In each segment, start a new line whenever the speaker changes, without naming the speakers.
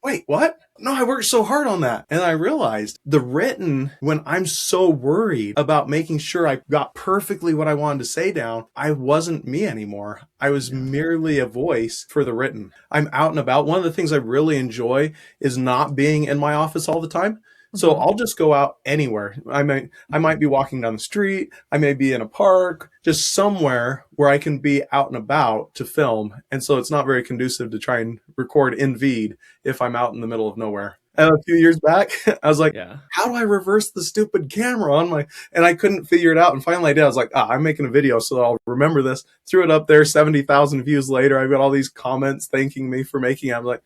wait, what? No, I worked so hard on that. And I realized the written, when I'm so worried about making sure I got perfectly what I wanted to say down, I wasn't me anymore. I was merely a voice for the written. I'm out and about. One of the things I really enjoy is not being in my office all the time. So I'll just go out anywhere. I might be walking down the street. I may be in a park, just somewhere where I can be out and about to film. And so it's not very conducive to try and record in Veed if I'm out in the middle of nowhere. And a few years back, I was like, how do I reverse the stupid camera on my, and I couldn't figure it out. And finally I did. I was like, I'm making a video, so I'll remember this. Threw it up there, 70,000 views later. I've got all these comments thanking me for making it. I'm like,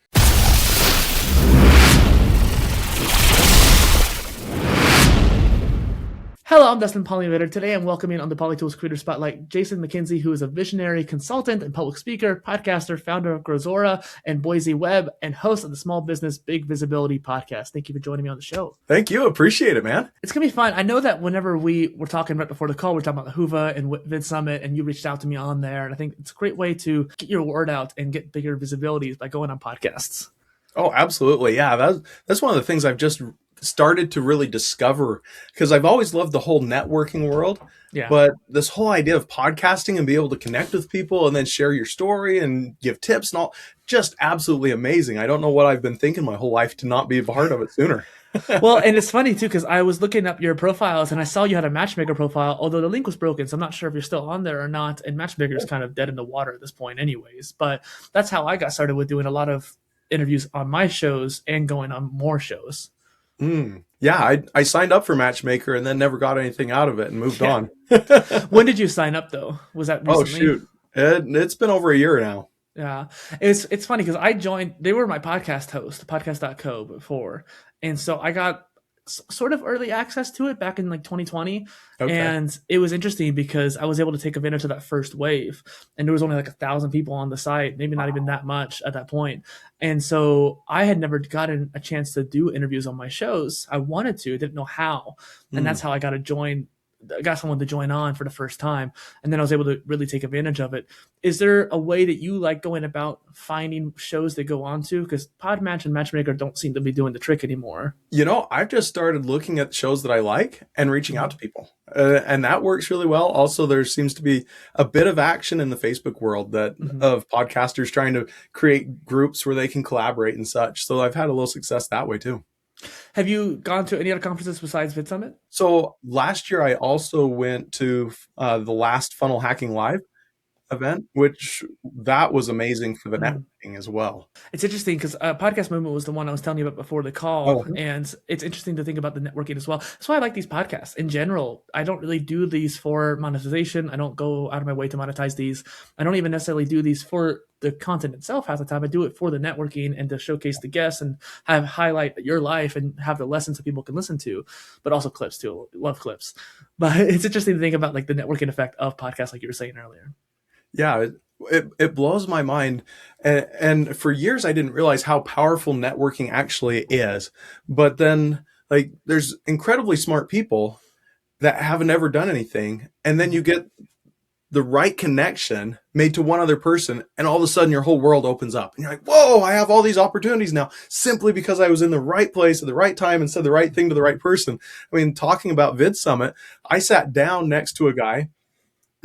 hello, I'm Dustin PolyInnovator. Today I'm welcoming on the PolyTools Creator Spotlight Jason McKenzie, who is a visionary consultant and public speaker, podcaster, founder of Grazora and Boise WEB, and host of the Small Business Big Visibility podcast. Thank you for joining me on the show.
Thank you. Appreciate it, man.
It's going to be fun. I know that whenever we were talking right before the call, we were talking about the HUVA and Vid Summit, and you reached out to me on there. And I think it's a great way to get your word out and get bigger visibilities by going on podcasts.
Oh, absolutely. Yeah, that's one of the things I've just started to really discover, because I've always loved the whole networking world. Yeah. But this whole idea of podcasting and be able to connect with people and then share your story and give tips and all, just absolutely amazing. I don't know what I've been thinking my whole life to not be a part of it sooner.
Well, and it's funny too, because I was looking up your profiles and I saw you had a Matchmaker profile, although the link was broken. So I'm not sure if you're still on there or not. And Matchmaker is kind of dead in the water at this point anyways. But that's how I got started with doing a lot of interviews on my shows and going on more shows.
Yeah, I signed up for Matchmaker and then never got anything out of it and moved on.
When did you sign up though? Was that recently?
Oh shoot, it's been over a year now.
Yeah, it's funny because I joined. They were my podcast host, podcast.co before, and so I got sort of early access to it back in like 2020. Okay. And it was interesting because I was able to take advantage of that first wave, and there was only like 1,000 people on the site, maybe not even that much at that point. And so I had never gotten a chance to do interviews on my shows. I wanted to, didn't know how. And that's how I got someone to join on for the first time. And then I was able to really take advantage of it. Is there a way that you like going about finding shows to go on to? Because Podmatch and Matchmaker don't seem to be doing the trick anymore.
You know, I've just started looking at shows that I like and reaching out to people. And that works really well. Also, there seems to be a bit of action in the Facebook world that of podcasters trying to create groups where they can collaborate and such. So I've had a little success that way too.
Have you gone to any other conferences besides Vid Summit?
So last year, I also went to the last Funnel Hacking Live event, which that was amazing for the networking as well.
It's interesting because Podcast Movement was the one I was telling you about before the call. And it's interesting to think about the networking as well. That's why I like these podcasts in general. I don't really do these for monetization. I don't go out of my way to monetize these. I don't even necessarily do these for the content itself half the time. I do it for the networking and to showcase the guests and have highlight your life and have the lessons that people can listen to, but also clips too. Love clips. But it's interesting to think about like the networking effect of podcasts, like you were saying earlier.
Yeah, it blows my mind. And for years, I didn't realize how powerful networking actually is. But then like there's incredibly smart people that have never done anything. And then you get the right connection made to one other person, and all of a sudden your whole world opens up. And you're like, whoa, I have all these opportunities now simply because I was in the right place at the right time and said the right thing to the right person. I mean, talking about Vid Summit, I sat down next to a guy.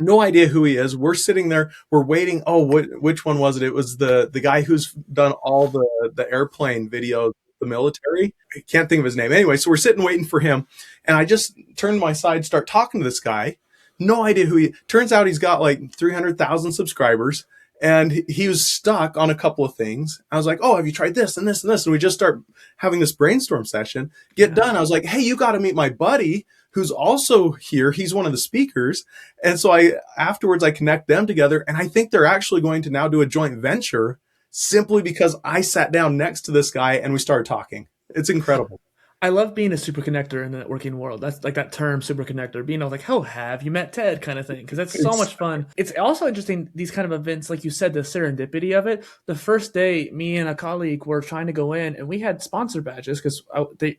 No idea who he is. We're sitting there. We're waiting. Oh, which one was it? It was the guy who's done all the airplane videos, the military. I can't think of his name. Anyway, so we're sitting waiting for him. And I just turned to my side, start talking to this guy. No idea who he. Turns out he's got like 300,000 subscribers. And he was stuck on a couple of things. I was like, oh, have you tried this and this and this? And we just start having this brainstorm session. Get done. I was like, hey, you got to meet my buddy who's also here. He's one of the speakers. And so afterwards I connect them together. And I think they're actually going to now do a joint venture simply because I sat down next to this guy and we started talking. It's incredible.
I love being a super connector in the networking world. That's like that term, super connector, being like, oh, have you met Ted kind of thing? Because that's so much fun. It's also interesting, these kind of events, like you said, the serendipity of it. The first day, me and a colleague were trying to go in, and we had sponsor badges because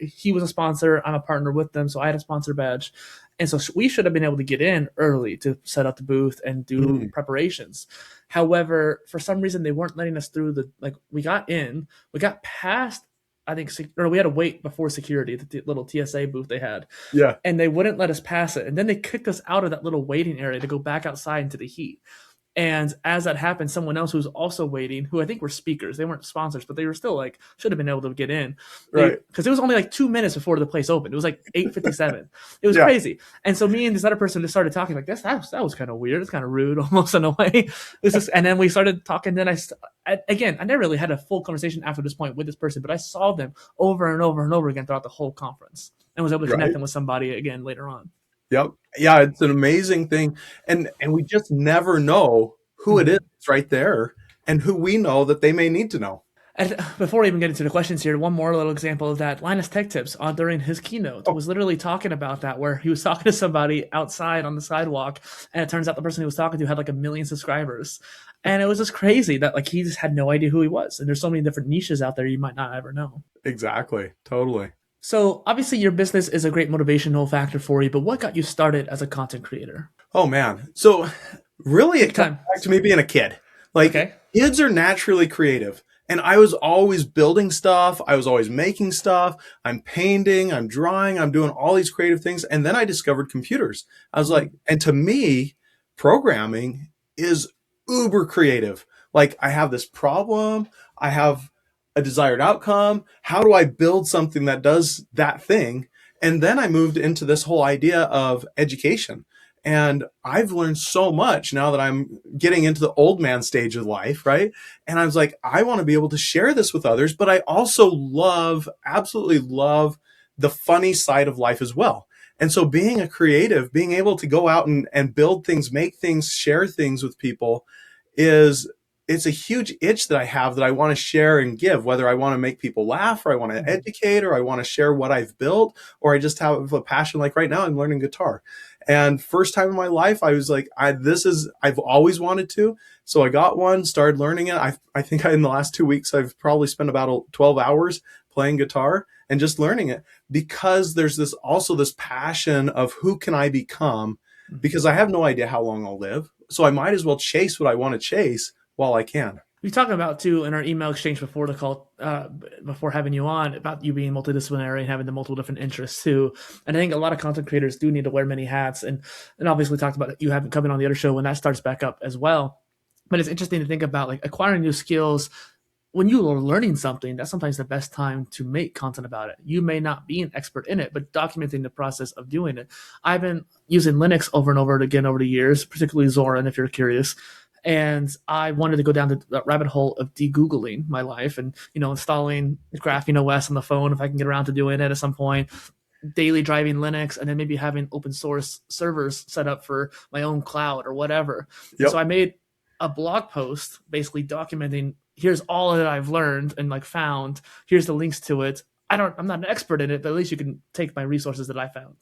he was a sponsor. I'm a partner with them, so I had a sponsor badge. And so we should have been able to get in early to set up the booth and do preparations. However, for some reason, they weren't letting us through we got in, we got past I think, or we had to wait before security, the little TSA booth they had,
Yeah.
and they wouldn't let us pass it. And then they kicked us out of that little waiting area to go back outside into the heat. And as that happened, someone else who was also waiting, who I think were speakers, they weren't sponsors, but they were still like, should have been able to get in.
Right.
Because it was only like 2 minutes before the place opened. It was like 8:57. It was
Yeah.
crazy. And so me and this other person just started talking like this. That was kind of weird. It's kind of rude almost in a way. And then we started talking. Then again, I never really had a full conversation after this point with this person, but I saw them over and over and over again throughout the whole conference and was able to connect them with somebody again later on.
Yep. Yeah, it's an amazing thing. And we just never know who it is right there and who we know that they may need to know.
And before we even get into the questions here, one more little example of that. Linus Tech Tips during his keynote was literally talking about that, where he was talking to somebody outside on the sidewalk, and it turns out the person he was talking to had like 1 million subscribers. And it was just crazy that like he just had no idea who he was. And there's so many different niches out there you might not ever know.
Exactly. Totally.
So obviously your business is a great motivational factor for you, but what got you started as a content creator?
Oh man. So really it comes back to me being a kid. Like kids are naturally creative. And I was always building stuff. I was always making stuff. I'm painting, I'm drawing, I'm doing all these creative things. And then I discovered computers. I was like, and to me, programming is uber creative. Like I have this problem. I have a desired outcome. How do I build something that does that thing? And then I moved into this whole idea of education. And I've learned so much now that I'm getting into the old man stage of life, right? And I was like, I want to be able to share this with others, but I also absolutely love the funny side of life as well. And so being a creative, being able to go out and build things, make things, share things with people it's a huge itch that I have that I want to share and give, whether I want to make people laugh or I want to educate or I want to share what I've built, or I just have a passion. Like right now I'm learning guitar. And first time in my life, I was like, I've always wanted to. So I got one, started learning it. I think in the last 2 weeks, I've probably spent about 12 hours playing guitar and just learning it, because there's this passion of who can I become, because I have no idea how long I'll live. So I might as well chase what I want to chase while I can.
We talked about too in our email exchange before the call, before having you on, about you being multidisciplinary and having the multiple different interests too. And I think a lot of content creators do need to wear many hats. And obviously talked about you having coming on the other show when that starts back up as well. But it's interesting to think about like acquiring new skills. When you are learning something, that's sometimes the best time to make content about it. You may not be an expert in it, but documenting the process of doing it. I've been using Linux over and over again over the years, particularly Zorin, if you're curious. And I wanted to go down the rabbit hole of de-Googling my life and, installing Graphene OS on the phone if I can get around to doing it at some point, daily driving Linux, and then maybe having open source servers set up for my own cloud or whatever. Yep. So I made a blog post basically documenting, here's all that I've learned and like found, here's the links to it. I'm not an expert in it, but at least you can take my resources that I found.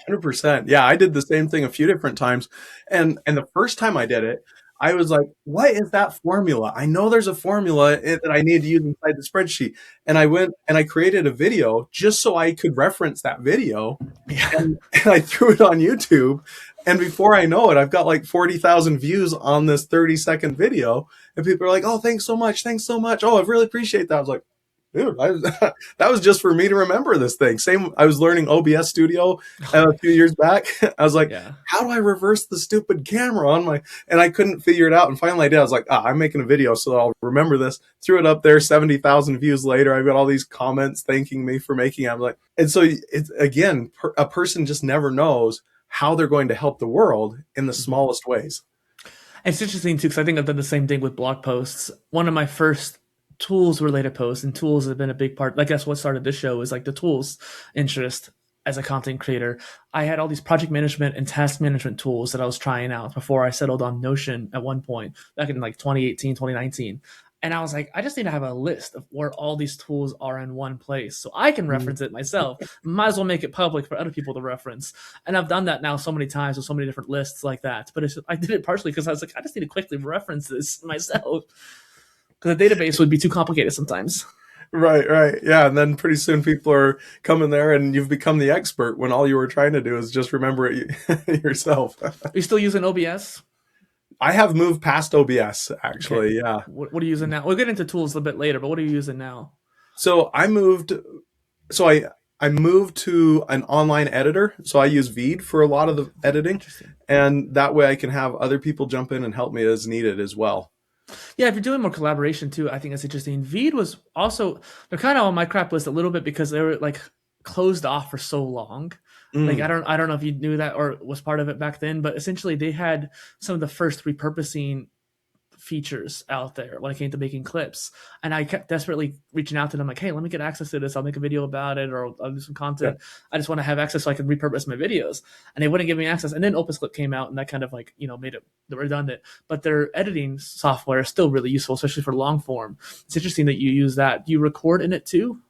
100%. Yeah, I did the same thing a few different times. And the first time I did it, I was like, what is that formula? I know there's a formula that I need to use inside the spreadsheet. And I went and I created a video just so I could reference that video. And I threw it on YouTube. And before I know it, I've got like 40,000 views on this 30-second video. And people are like, oh, thanks so much. Thanks so much. Oh, I really appreciate that. I was like, dude, that was just for me to remember this thing. Same, I was learning OBS Studio a few years back. I was like, how do I reverse the stupid camera on my, and I couldn't figure it out. And finally I did. I was like, I'm making a video, so I'll remember this. Threw it up there, 70,000 views later. I've got all these comments thanking me for making it. I'm like, and so it's, again, a person just never knows how they're going to help the world in the smallest ways.
It's interesting too, because I think I've done the same thing with blog posts. One of my first tools related posts, and tools have been a big part. I guess what started this show is like the tools interest as a content creator. I had all these project management and task management tools that I was trying out before I settled on Notion at one point back in like 2018, 2019. And I was like, I just need to have a list of where all these tools are in one place so I can reference it myself. Might as well make it public for other people to reference. And I've done that now so many times with so many different lists like that. But I did it partially because I was like, I just need to quickly reference this myself, because the database would be too complicated sometimes.
Right. Yeah. And then pretty soon people are coming there and you've become the expert when all you were trying to do is just remember it yourself.
Are you still using OBS?
I have moved past OBS, actually. Okay. Yeah.
What are you using now? We'll get into tools a bit later, but what are you using now?
So I moved. So I moved to an online editor. So I use Veed for a lot of the editing,
Interesting.
and that way I can have other people jump in and help me as needed as well.
Yeah, if you're doing more collaboration too, I think that's interesting. Veed was also they're kind of on my crap list a little bit because they were like closed off for so long. Like
Mm,
I don't know if you knew that or was part of it back then, but essentially they had some of the first repurposing features out there when it came to making clips. And I kept desperately reaching out to them like, hey, let me get access to this. I'll make a video about it or I'll do some
yeah,
content. I just want to have access so I can repurpose my videos. And they wouldn't give me access. And then Opus Clip came out and that kind of like, made it redundant. But their editing software is still really useful, especially for long form. It's interesting that you use that. Do you record in it too?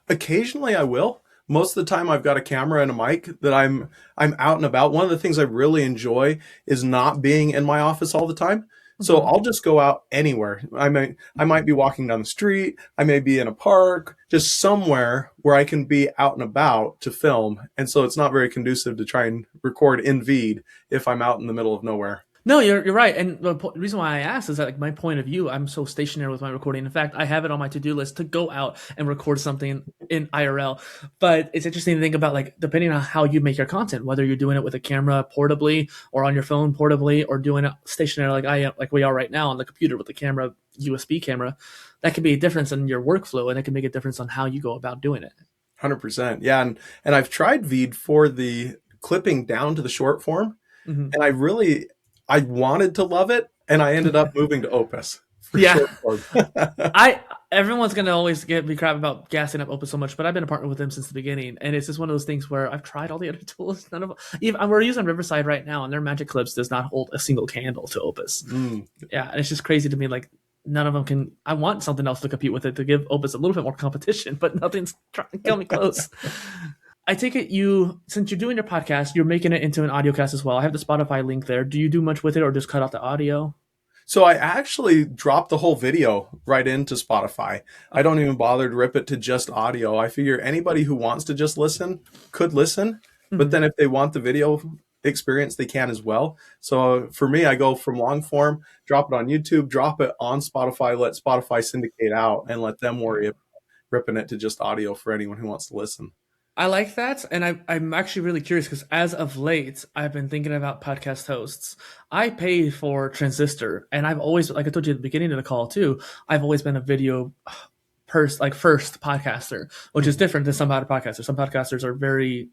occasionally I will. Most of the time I've got a camera and a mic that I'm out and about. One of the things I really enjoy is not being in my office all the time. So
Mm-hmm.
I'll just go out anywhere. I might be walking down the street, I may be in a park, just somewhere where I can be out and about to film. And so it's not very conducive to try and record in Veed if I'm out in the middle of nowhere.
No, you're right. And the reason why I asked is that, like, my point of view, I'm so stationary with my recording. In fact, I have it on my to-do list to go out and record something in IRL. But it's interesting to think about, like, depending on how you make your content, whether you're doing it with a camera portably or on your phone portably or doing it stationary like I am, like we are right now on the computer with the camera, USB camera, that can be a difference in your workflow and it can make a difference on how you go about doing it.
100%. Yeah, and I've tried Veed for the clipping down to the short form,
Mm-hmm.
and I wanted to love it, and I ended up moving to Opus for
Yeah.
short form.
I Everyone's gonna always get me crap about gassing up Opus so much, but I've been a partner with them since the beginning, and it's just one of those things where I've tried all the other tools. None of even we're using Riverside right now, and their Magic Clips does not hold a single candle to Opus.
Mm.
Yeah, and it's just crazy to me. Like none of them can. I want something else to compete with it to give Opus a little bit more competition, but nothing's trying to come close. I take it since you're doing your podcast, you're making it into an audio cast as well. I have the Spotify link there. Do you do much with it, or just cut out the audio?
So I actually dropped the whole video right into Spotify. I
Okay.
don't even bother to rip it to just audio. I figure anybody who wants to just listen could listen, but
Mm-hmm.
then if they want the video experience, they can as well. So for me, I go from long form, drop it on YouTube, drop it on Spotify, let Spotify syndicate out, and let them worry about ripping it to just audio for anyone who wants to listen.
I like that, and I'm actually really curious because as of late, I've been thinking about podcast hosts. I pay for Transistor, and I've always, like I told you at the beginning of the call too, I've always been a video first podcaster, which is
Mhm.
different than some other podcasters. Some podcasters are very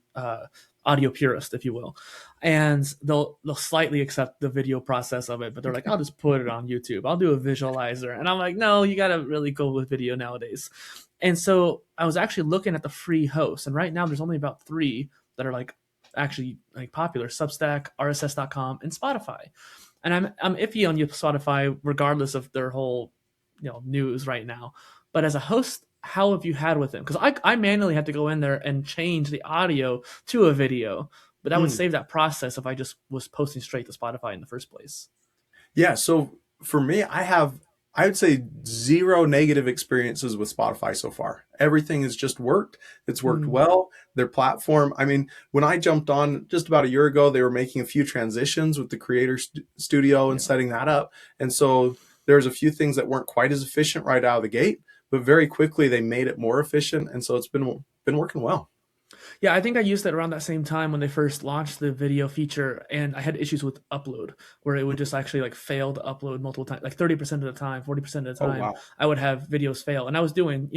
audio purist, if you will, and they'll slightly accept the video process of it, but they're like, I'll just put it on YouTube. I'll do a visualizer, and I'm like, no, you got to really go with video nowadays. And so I was actually looking at the free hosts, and right now there's only about three that are like actually like popular: Substack, RSS.com, and Spotify. And I'm iffy on Spotify, regardless of their whole news right now. But as a host, how have you had with them? Because I manually had to go in there and change the audio to a video, but that would
Mm.
save that process if I just was posting straight to Spotify in the first place.
Yeah, so for me, I would say zero negative experiences with Spotify so far. Everything has just worked. It's worked
Mm,
well. Their platform, I mean, when I jumped on just about a year ago, they were making a few transitions with the creator studio and
yeah.
setting that up. And so there's a few things that weren't quite as efficient right out of the gate, but very quickly they made it more efficient, and so it's been working well.
Yeah, I think I used it around that same time when they first launched the video feature, and I had issues with upload where it would just actually like fail to upload multiple times, like 30% of the time, 40% of the
Oh
time,
wow.
I would have videos fail. And I was doing,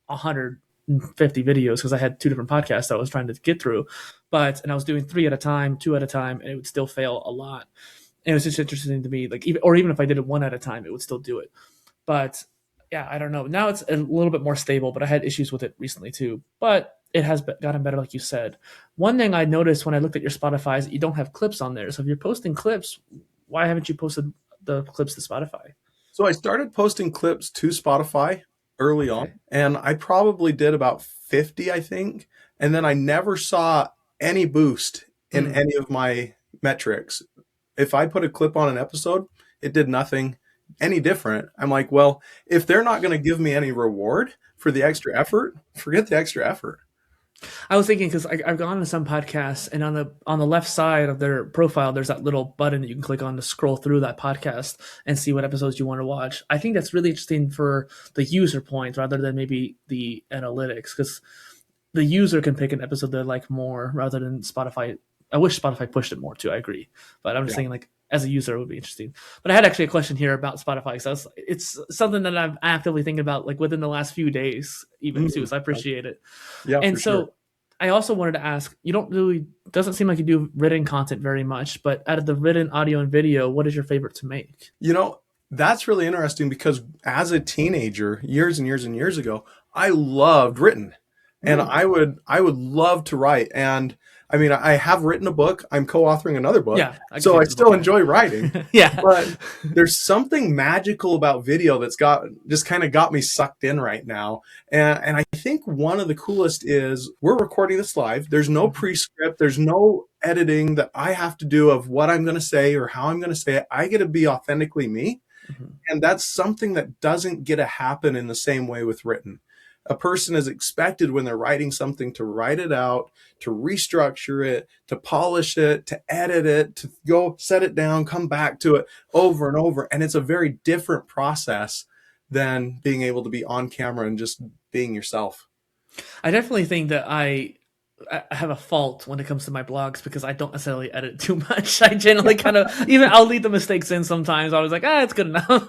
150 videos because I had two different podcasts that I was trying to get through. And I was doing three at a time, two at a time, and it would still fail a lot. And it was just interesting to me, like even if I did it one at a time, it would still do it. But yeah, I don't know. Now it's a little bit more stable, but I had issues with it recently too. But it has gotten better, like you said. One thing I noticed when I looked at your Spotify is that you don't have clips on there. So if you're posting clips, why haven't you posted the clips to Spotify?
So I started posting clips to Spotify early on,
Okay.
and I probably did about 50, I think. And then I never saw any boost in
Mm.
any of my metrics. If I put a clip on an episode, it did nothing any different. I'm like, well, if they're not going to give me any reward for the extra effort, forget the extra effort.
I was thinking because I've gone to some podcasts, and on the left side of their profile, there's that little button that you can click on to scroll through that podcast and see what episodes you want to watch. I think that's really interesting for the user point rather than maybe the analytics, because the user can pick an episode they like more rather than Spotify. I wish Spotify pushed it more too. I agree, but I'm just
Yeah.
saying, like, as a user, it would be interesting. But I had actually a question here about Spotify. So it's something that I'm actively thinking about, like within the last few days, even too. So I appreciate it.
Yeah,
And
for sure.
so I also wanted to ask, you don't really, doesn't seem like you do written content very much, but out of the written audio and video, what is your favorite to make?
You know, that's really interesting because as a teenager, years and years and years ago, I loved written. And
Ooh.
I would love to write. And I mean, I have written a book. I'm co-authoring another book.
Yeah, I can
So
see
I
it from the
still
book,
enjoy writing.
yeah. Yeah.
But there's something magical about video that's got just kind of got me sucked in right now. And I think one of the coolest is we're recording this live. There's no pre-script. There's no editing that I have to do of what I'm going to say or how I'm going to say it. I get to be authentically me.
Mhm.
And that's something that doesn't get to happen in the same way with written. A person is expected when they're writing something to write it out, to restructure it, to polish it, to edit it, to go set it down, come back to it over and over. And it's a very different process than being able to be on camera and just being yourself.
I definitely think that I have a fault when it comes to my blogs because I don't necessarily edit too much. I generally kind of, even I'll leave the mistakes in sometimes. I was like, it's good enough.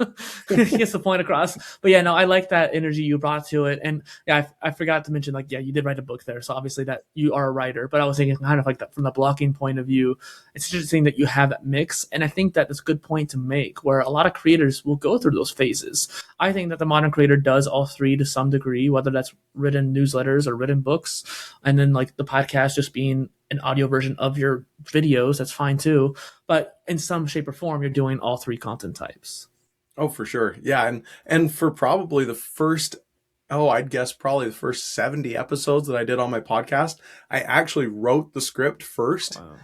Gets the point across. But yeah, no, I like that energy you brought to it. And yeah, I forgot to mention, like, yeah, you did write a book there. So obviously that you are a writer, but I was thinking kind of like that from the blocking point of view. It's interesting that you have that mix. And I think that is a good point to make where a lot of creators will go through those phases. I think that the modern creator does all three to some degree, whether that's written newsletters or written books. And then like the podcast just being an audio version of your videos, that's fine too. But in some shape or form, you're doing all three content types.
Oh, for sure. Yeah. And for probably the first, I'd guess probably the first 70 episodes that I did on my podcast, I actually wrote the script first
Wow.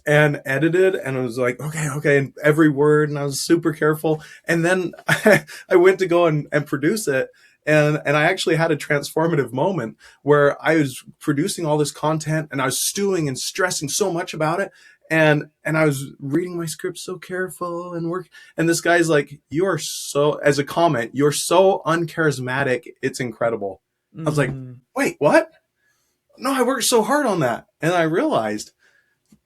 and edited, and it was like, okay, and every word, and I was super careful. And then I went to go and produce it. And I actually had a transformative moment where I was producing all this content and I was stewing and stressing so much about it. And I was reading my script so careful and work. And this guy's like, you are so, as a comment, you're so uncharismatic. It's incredible. I was like,
Mm.
wait, what? No, I worked so hard on that. And I realized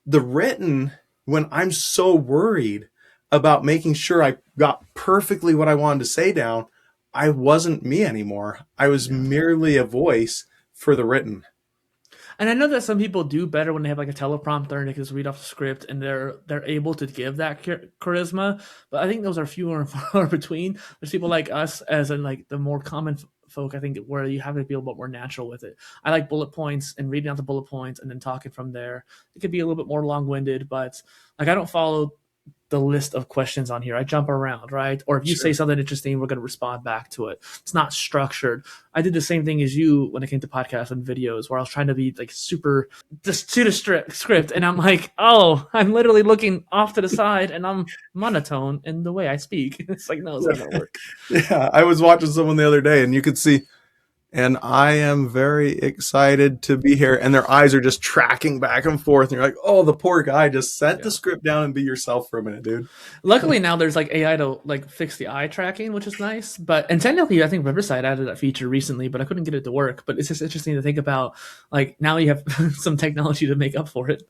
the written, when I'm so worried about making sure I got perfectly what I wanted to say down, I wasn't me anymore. I was
Yeah.
merely a voice for the written.
And I know that some people do better when they have like a teleprompter and they can just read off the script and they're able to give that charisma. But I think those are fewer and far between. There's people like us, as in like the more common folk, I think, where you have to be a little bit more natural with it. I like bullet points and reading out the bullet points and then talking from there. It could be a little bit more long winded, but like I don't follow the list of questions on here. I jump around, right? Or if you say
Sure.
something interesting, we're going to respond back to it. It's not structured. I did the same thing as you when it came to podcasts and videos, where I was trying to be like super just to the script, and I'm like, I'm literally looking off to the side, and I'm monotone in the way I speak. It's like, no, it's not going to work.
Yeah, I was watching someone the other day and you could see, and I am very excited to be here. And their eyes are just tracking back and forth. And you're like, oh, the poor guy, just set the
Yeah.
script down and be yourself for a minute, dude.
Luckily now there's like AI to like fix the eye tracking, which is nice. But and technically, I think Riverside added that feature recently, but I couldn't get it to work. But it's just interesting to think about. Like now you have some technology to make up for it.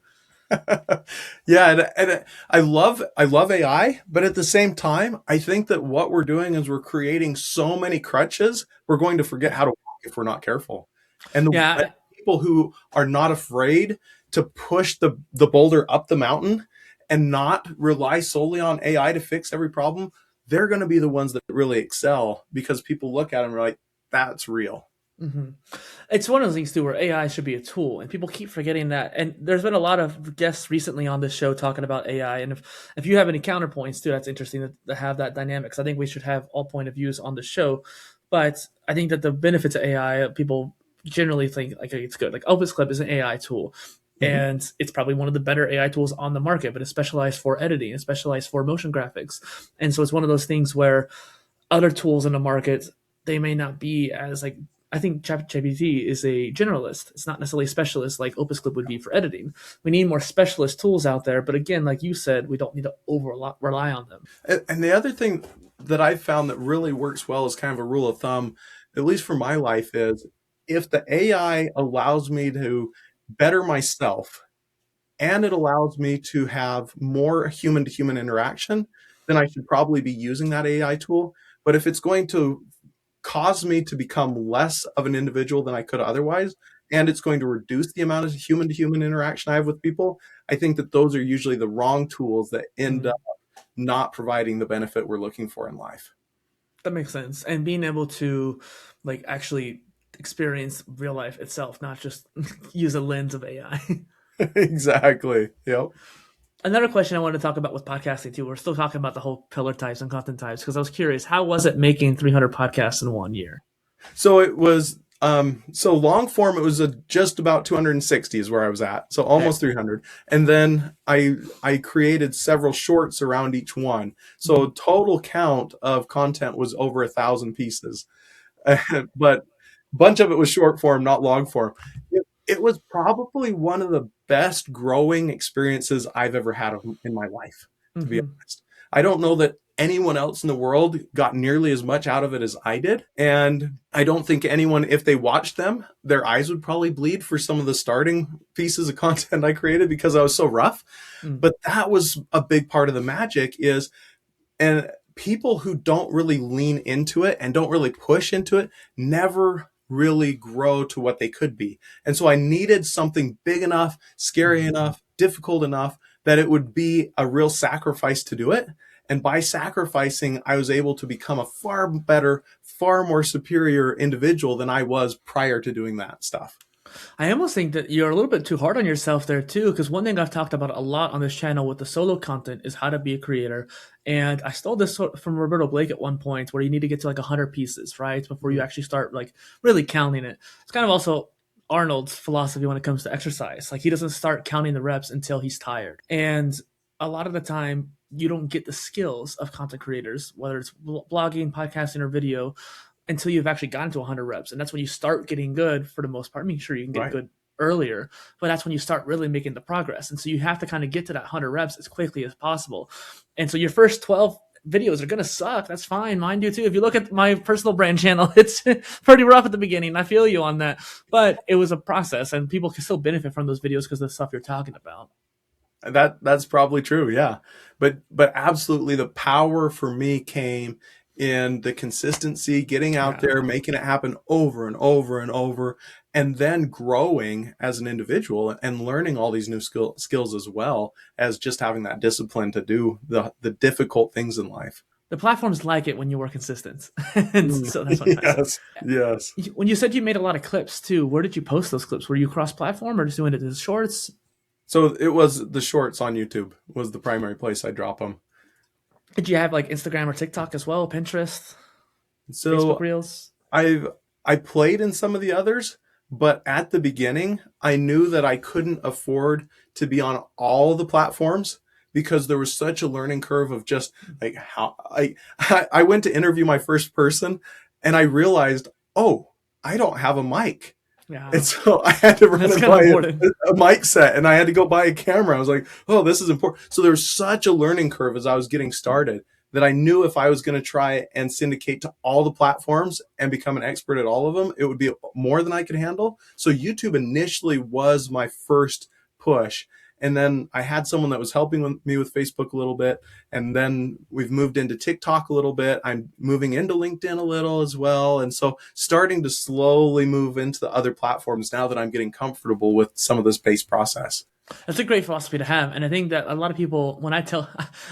Yeah, and I love AI, but at the same time, I think that what we're doing is we're creating so many crutches, we're going to forget how to walk if we're not careful. And
Yeah,
people who are not afraid to push the boulder up the mountain and not rely solely on AI to fix every problem, they're going to be the ones that really excel because people look at them and are like, that's real.
hmm it's one of those things too where AI should be a tool, and people keep forgetting that. And there's been a lot of guests recently on this show talking about AI. And if you have any counterpoints too, that's interesting to have that dynamics. I think we should have all point of views on the show, but I think that the benefits of AI, people generally think like it's good. Like Opus Clip is an AI tool.
Mhm.
And it's probably one of the better AI tools on the market, but it's specialized for editing, it's specialized for motion graphics. And so it's one of those things where other tools in the market, they may not be as like I think ChatGPT is a generalist. It's not necessarily a specialist like Opus Clip would be for editing. We need more specialist tools out there. But again, like you said, we don't need to rely on them.
And the other thing that I've found that really works well as kind of a rule of thumb, at least for my life, is if the AI allows me to better myself and it allows me to have more human to human interaction, then I should probably be using that AI tool. But if it's going to cause me to become less of an individual than I could otherwise, and it's going to reduce the amount of human to human interaction I have with people, I think that those are usually the wrong tools that end
Mm,
up not providing the benefit we're looking for in life.
that makes sense. And being able to like actually experience real life itself, not just use a lens of AI.
Exactly. Yep.
Another question I wanted to talk about with podcasting too. We're still talking about the whole pillar types and content types because I was curious, how was it making 300 podcasts in 1 year?
So it was so long form it was just about 260 is where I was at. So
Okay.
almost 300. And then I created several shorts around each one. So
Mhm.
total count of content was over 1,000 pieces. But a bunch of it was short form, not long form. It was probably one of the best growing experiences I've ever had in my life, to be
Mhm.
honest. I don't know that anyone else in the world got nearly as much out of it as I did. And I don't think anyone, if they watched them, their eyes would probably bleed for some of the starting pieces of content I created because I was so rough.
Mm.
But that was a big part of the magic is, and people who don't really lean into it and don't really push into it never really grow to what they could be. And so I needed something big enough, scary
Mhm.
enough, difficult enough that it would be a real sacrifice to do it. And by sacrificing, I was able to become a far better, far more superior individual than I was prior to doing that stuff.
I almost think that you're a little bit too hard on yourself there too, because one thing I've talked about a lot on this channel with the solo content is how to be a creator. And I stole this from Roberto Blake at one point, where you need to get to like 100 pieces, right, before you actually start like really counting it. It's kind of also Arnold's philosophy when it comes to exercise. Like he doesn't start counting the reps until he's tired. And a lot of the time, you don't get the skills of content creators, whether it's blogging, podcasting, or video, until you've actually gotten to 100 reps. And that's when you start getting good for the most part. I mean, sure, you can get
Right.
good earlier, but that's when you start really making the progress. And so you have to kind of get to that 100 reps as quickly as possible. And so your first 12 videos are going to suck. That's fine. Mine do too. If you look at my personal brand channel, it's pretty rough at the beginning. I feel you on that, but it was a process and people can still benefit from those videos because of the stuff you're talking about.
That's probably true, yeah. But absolutely the power for me came in the consistency, getting out
Yeah.
there, making it happen over and over and over, and then growing as an individual and learning all these new skills as well as just having that discipline to do the difficult things in life.
The platforms like it when you were consistent. And
Mm.
so that's what I'm trying to say.
Yes, yes.
When you said you made a lot of clips too, where did you post those clips? Were you cross-platform or just doing it as shorts?
So it was the shorts on YouTube was the primary place I drop them.
Did you have like Instagram or TikTok as well, Pinterest, Facebook
So
Reels?
I've I played in some of the others, but at the beginning, I knew that I couldn't afford to be on all the platforms because there was such a learning curve of just like how I went to interview my first person and I realized, oh, I don't have a mic.
Yeah,
And so I had to run
that's
and
kind of
buy
important.
a mic set and I had to go buy a camera. I was like, oh, this is important. So there was such a learning curve as I was getting started that I knew if I was going to try and syndicate to all the platforms and become an expert at all of them, it would be more than I could handle. So YouTube initially was my first push. And then I had someone that was helping me with Facebook a little bit. And then we've moved into TikTok a little bit. I'm moving into LinkedIn a little as well. And so starting to slowly move into the other platforms now that I'm getting comfortable with some of this base process.
That's a great philosophy to have, and I think that a lot of people, when I tell,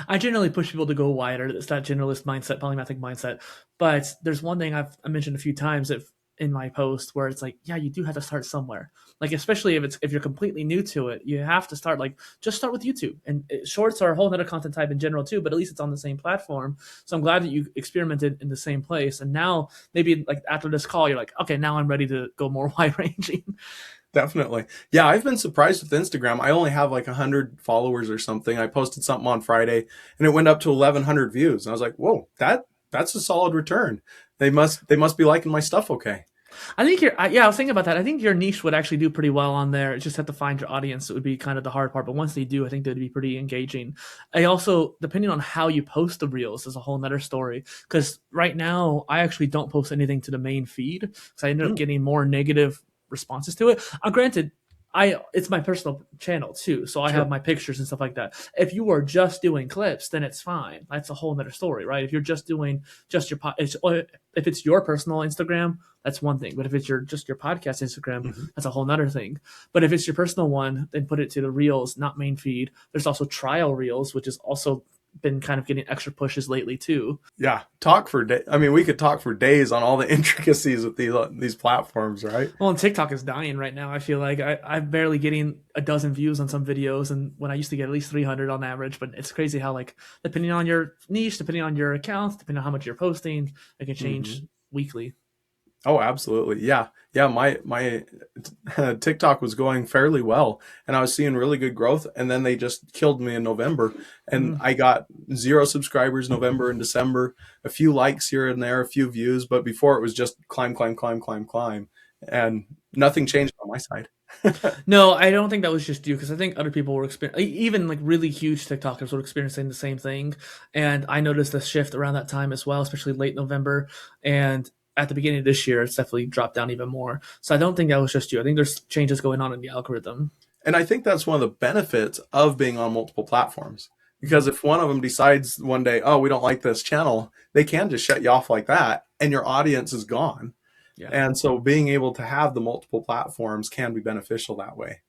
I generally push people to go wider. It's that generalist mindset, polymathic mindset. But there's one thing I mentioned a few times if in my post where it's like, yeah, you do have to start somewhere. Like especially if you're completely new to it, you have to start like just start with YouTube. And shorts are a whole other content type in general too, but at least it's on the same platform. So I'm glad that you experimented in the same place. And now maybe like after this call, you're like, okay, now I'm ready to go more wide ranging.
Definitely. Yeah, I've been surprised with Instagram. I only have like 100 followers or something. I posted something on Friday and it went up to 1,100 views. And I was like, whoa, that's a solid return. They must be liking my stuff okay.
I think I was thinking about that. I think your niche would actually do pretty well on there. Just have to find your audience. It would be kind of the hard part. But once they do, I think they'd be pretty engaging. I also, depending on how you post the reels, is a whole nother story. Because right now, I actually don't post anything to the main feed because I ended up getting more negative responses to it. Granted, it's my personal channel too, so I have my pictures and stuff like that. If you are just doing clips, then it's fine. That's a whole nother story, right? If you're just doing just your if it's your personal Instagram, that's one thing. But if it's just your podcast Instagram, that's a whole nother thing. But if it's your personal one, then put it to the reels, not main feed. There's also trial reels, which is also been kind of getting extra pushes lately too.
Yeah, we could talk for days on all the intricacies with these platforms, right?
Well, and TikTok is dying right now. I feel like I'm barely getting a dozen views on some videos, and when I used to get at least 300 on average. But it's crazy how, like, depending on your niche, depending on your accounts, depending on how much you're posting, it can change weekly.
Oh, absolutely. Yeah. Yeah. My TikTok was going fairly well and I was seeing really good growth. And then they just killed me in November and I got 0 subscribers November and December, a few likes here and there, a few views. But before it was just climb. And nothing changed on my side.
No, I don't think that was just you because I think other people were experiencing, even like really huge TikTokers were experiencing the same thing. And I noticed a shift around that time as well, especially late November. And at the beginning of this year, it's definitely dropped down even more. So I don't think that was just you. I think there's changes going on in the algorithm.
And I think that's one of the benefits of being on multiple platforms. Because if one of them decides one day, oh, we don't like this channel, they can just shut you off like that and your audience is gone. Yeah. And so being able to have the multiple platforms can be beneficial that way.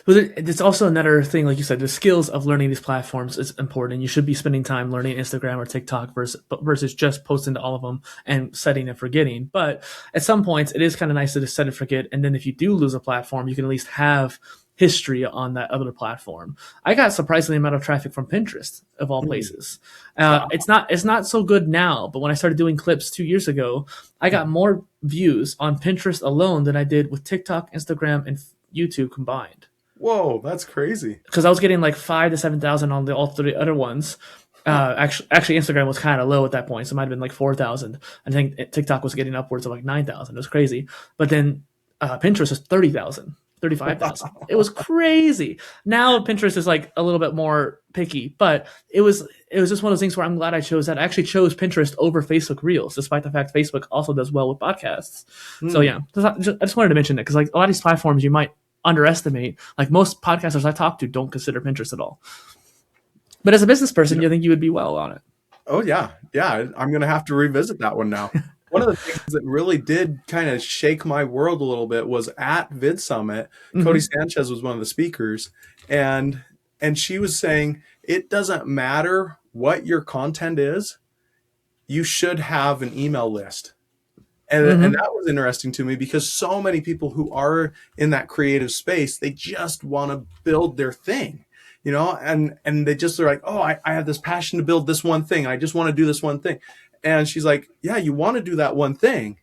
But it's also another thing, like you said, the skills of learning these platforms is important. You should be spending time learning Instagram or TikTok versus just posting to all of them and setting and forgetting. But at some points, it is kind of nice to just set and forget. And then if you do lose a platform, you can at least have history on that other platform. I got surprisingly amount of traffic from Pinterest of all places. Wow. It's not so good now, but when I started doing clips 2 years ago, I got more views on Pinterest alone than I did with TikTok, Instagram, and YouTube combined.
Whoa, that's crazy.
Because I was getting like 5,000 to 7,000 on all 3 other ones. Actually, Instagram was kind of low at that point, so it might have been like 4,000. I think TikTok was getting upwards of like 9,000. It was crazy. But then Pinterest was 30,000, 35,000. It was crazy. Now Pinterest is like a little bit more picky, but it was just one of those things where I'm glad I chose that. I actually chose Pinterest over Facebook Reels, despite the fact Facebook also does well with podcasts. So yeah, I just wanted to mention it because like a lot of these platforms you might underestimate. Like most podcasters I talk to don't consider Pinterest at all. But as a business person, you think you would be well on it.
Oh yeah. Yeah. I'm going to have to revisit that one now. One of the things that really did kind of shake my world a little bit was at Vid Summit. Cody Sanchez was one of the speakers and she was saying, it doesn't matter what your content is, you should have an email list. And that was interesting to me because so many people who are in that creative space, they just want to build their thing, and they just are like, oh, I have this passion to build this one thing. I just want to do this one thing. And she's like, yeah, you want to do that one thing.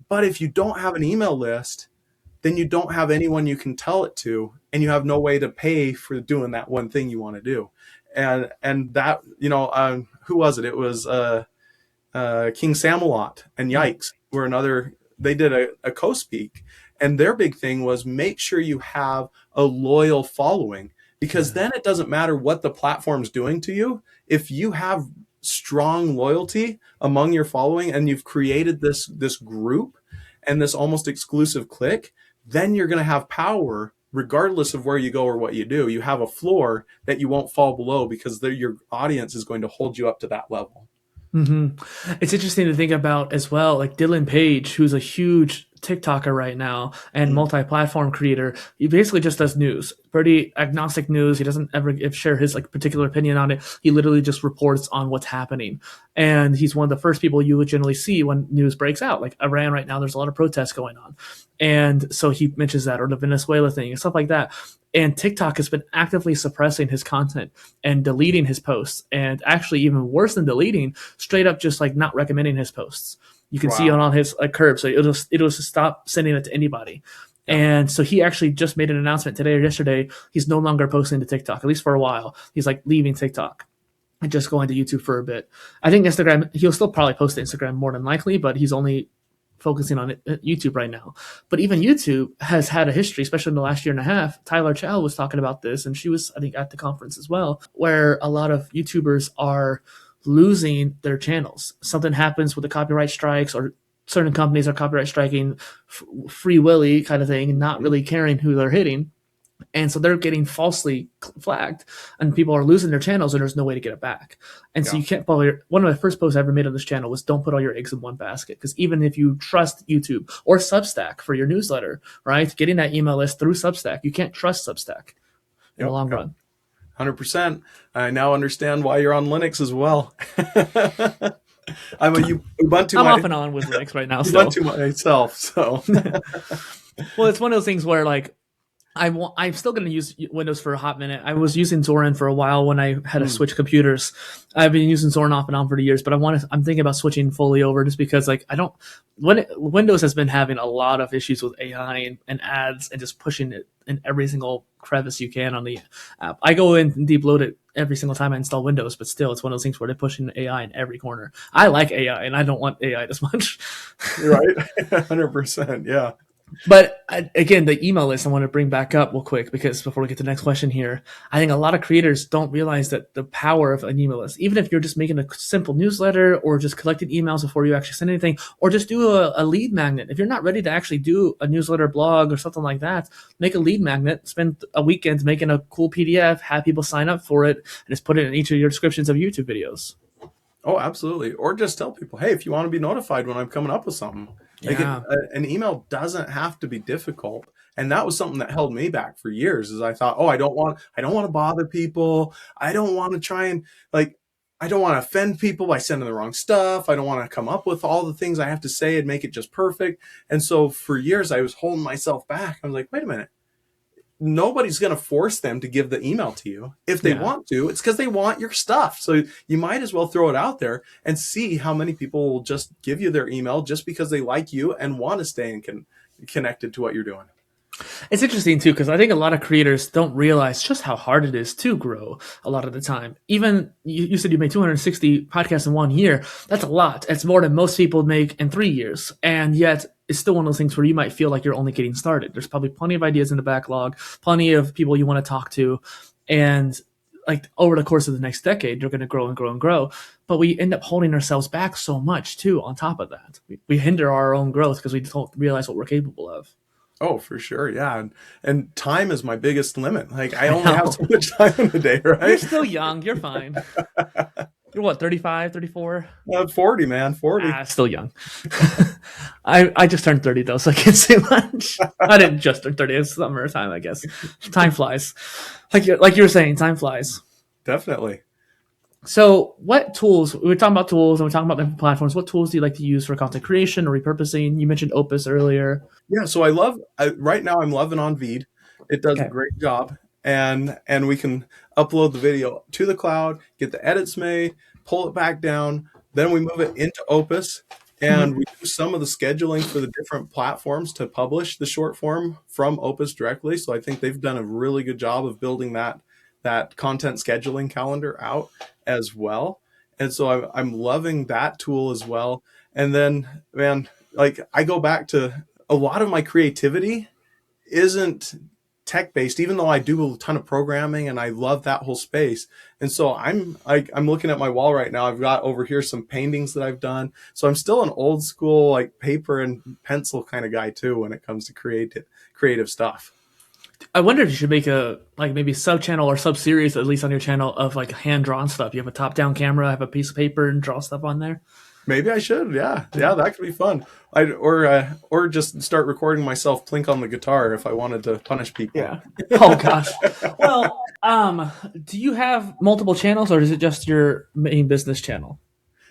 But if you don't have an email list, then you don't have anyone you can tell it to, and you have no way to pay for doing that one thing you want to do. And that, who was it? It was King Samalot and Yikes. They did a co-speak, and their big thing was make sure you have a loyal following, because then it doesn't matter what the platform's doing to you. If you have strong loyalty among your following and you've created this group and this almost exclusive clique, then you're going to have power regardless of where you go or what you do. You have a floor that you won't fall below because your audience is going to hold you up to that level.
It's interesting to think about as well, like Dylan Page, who's a huge TikToker right now and multi-platform creator. He basically just does news, pretty agnostic news. He doesn't ever share his like particular opinion on it. He literally just reports on what's happening. And he's one of the first people you would generally see when news breaks out. Like Iran right now, there's a lot of protests going on. And so he mentions that, or the Venezuela thing and stuff like that. And TikTok has been actively suppressing his content and deleting his posts, and actually even worse than deleting, straight up just like not recommending his posts. You can see on his curb, so it'll just stop sending it to anybody. Yeah. And so he actually just made an announcement today or yesterday. He's no longer posting to TikTok, at least for a while. He's like leaving TikTok and just going to YouTube for a bit. I think Instagram, he'll still probably post to Instagram more than likely, but he's only focusing on YouTube right now. But even YouTube has had a history, especially in the last year and a half. Tyler Chow was talking about this, and she was, I think, at the conference as well, where a lot of YouTubers are losing their channels. Something happens with the copyright strikes, or certain companies are copyright striking free willy kind of thing, not really caring who they're hitting. And so they're getting falsely flagged, and people are losing their channels, and there's no way to get it back. And so you can't one of the first posts I ever made on this channel was don't put all your eggs in one basket. Because even if you trust YouTube or Substack for your newsletter, right, getting that email list through Substack, you can't trust Substack in the long run.
100%. I now understand why you're on Linux as well. I'm
off and on with Linux right now.
Ubuntu myself, so.
Well, it's one of those things where like I'm still going to use Windows for a hot minute. I was using Zorin for a while when I had to switch computers. I've been using Zorin off and on for years, but I'm thinking about switching fully over just because like Windows has been having a lot of issues with AI and ads and just pushing it in every single crevice you can on the app. I go in and deep load it every single time I install Windows, but still it's one of those things where they're pushing AI in every corner. I like AI and I don't want AI this much.
Right. 100%. Yeah.
But again, the email list I want to bring back up real quick, because before we get to the next question here, I think a lot of creators don't realize that the power of an email list, even if you're just making a simple newsletter or just collecting emails before you actually send anything, or just do a lead magnet. If you're not ready to actually do a newsletter, blog, or something like that, make a lead magnet, spend a weekend making a cool PDF, have people sign up for it, and just put it in each of your descriptions of YouTube videos.
Oh, absolutely. Or just tell people, hey, if you want to be notified when I'm coming up with something. Like an email doesn't have to be difficult. And that was something that held me back for years, is I thought, I don't want to bother people. I don't want to try and I don't want to offend people by sending the wrong stuff. I don't want to come up with all the things I have to say and make it just perfect. And so for years I was holding myself back. I was like, wait a minute. Nobody's going to force them to give the email to you. If they want to, it's because they want your stuff. So you might as well throw it out there and see how many people will just give you their email just because they like you and want to stay connected to what you're doing.
It's interesting too, because I think a lot of creators don't realize just how hard it is to grow a lot of the time. Even you said you made 260 podcasts in 1 year. That's a lot. It's more than most people make in 3 years. And yet it's still one of those things where you might feel like you're only getting started. There's probably plenty of ideas in the backlog, plenty of people you want to talk to. And like over the course of the next decade, you're going to grow and grow and grow. But we end up holding ourselves back so much too on top of that. We hinder our own growth because we don't realize what we're capable of.
Oh, for sure. Yeah. And time is my biggest limit. Like I only have so much time in the day, right?
You're still young. You're fine. You're what, 35, 34?
40, man. 40.
Still young. I just turned 30 though, so I can't say much. I didn't just turn 30. It's summertime, I guess. Time flies. Like you were saying, time flies.
Definitely.
So what tools, we were talking about tools and we're talking about different platforms. What tools do you like to use for content creation or repurposing? You mentioned Opus earlier.
Yeah, so right now I'm loving on Veed. It does a great job. And we can upload the video to the cloud, get the edits made, pull it back down. Then we move it into Opus and we do some of the scheduling for the different platforms to publish the short form from Opus directly. So I think they've done a really good job of building that content scheduling calendar out as well. And so I'm loving that tool as well. And then, man, like I go back to a lot of my creativity isn't tech-based, even though I do a ton of programming and I love that whole space. And so I'm looking at my wall right now. I've got over here some paintings that I've done. So I'm still an old school, like paper and pencil kind of guy too, when it comes to creative stuff.
I wonder if you should make a maybe sub-channel or sub-series, at least on your channel, of like hand-drawn stuff. You have a top-down camera, have a piece of paper, and draw stuff on there.
Maybe I should. Yeah, that could be fun. Or just start recording myself plink on the guitar if I wanted to punish people.
Yeah. Oh gosh. Well, do you have multiple channels, or is it just your main business channel?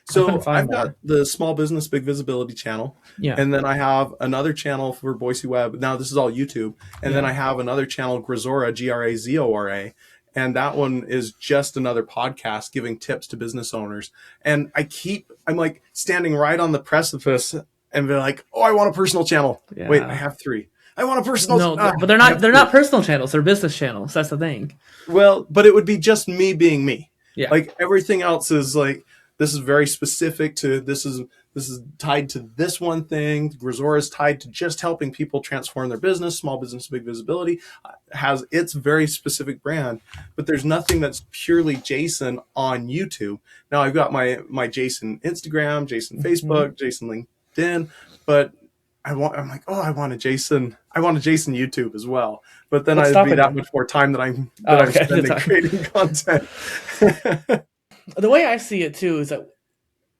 So I've got the Small Business Big Visibility channel. Yeah. And then I have another channel for Boise Web. Now this is all YouTube. And then I have another channel, Grazora, Grazora. And that one is just another podcast giving tips to business owners. And I'm like standing right on the precipice and be like, oh, I want a personal channel. Yeah. Wait, I have 3. I want a personal channel.
No, but they're not personal channels. They're business channels. That's the thing.
Well, but it would be just me being me.
Yeah.
Like everything else is like, this is very specific to this is This is tied to this one thing. Grazora is tied to just helping people transform their business. Small business, big visibility has its very specific brand, but there's nothing that's purely Jason on YouTube. Now I've got my Jason Instagram, Jason Facebook, Jason LinkedIn, but I'm like, oh, I want a Jason YouTube as well. But then I'd be that much more time that I'm spending creating content.
The way I see it too is that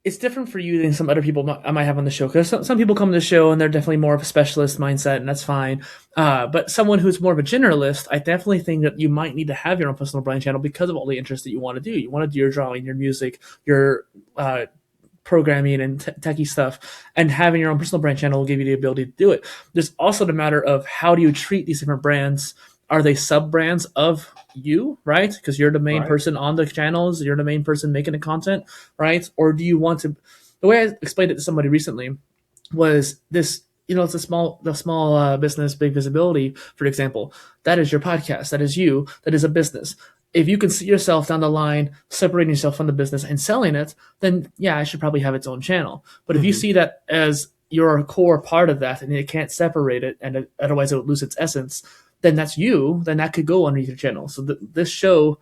it's different for you than some other people I might have on the show. Because some people come to the show and they're definitely more of a specialist mindset, and that's fine. But someone who's more of a generalist, I definitely think that you might need to have your own personal brand channel because of all the interests that you want to do. You want to do your drawing, your music, your programming and techie stuff, and having your own personal brand channel will give you the ability to do it. There's also the matter of how do you treat these different brands. Are they sub brands of you, right? Because you're the main person on the channels, you're the main person making the content, right? Or do you want to? The way I explained it to somebody recently was this. It's the small business, big visibility. For example, that is your podcast. That is you. That is a business. If you can see yourself down the line separating yourself from the business and selling it, then yeah, I should probably have its own channel. But if you see that as you're a core part of that and it can't separate it, and otherwise it would lose its essence, then that's you, then that could go underneath your channel. So this show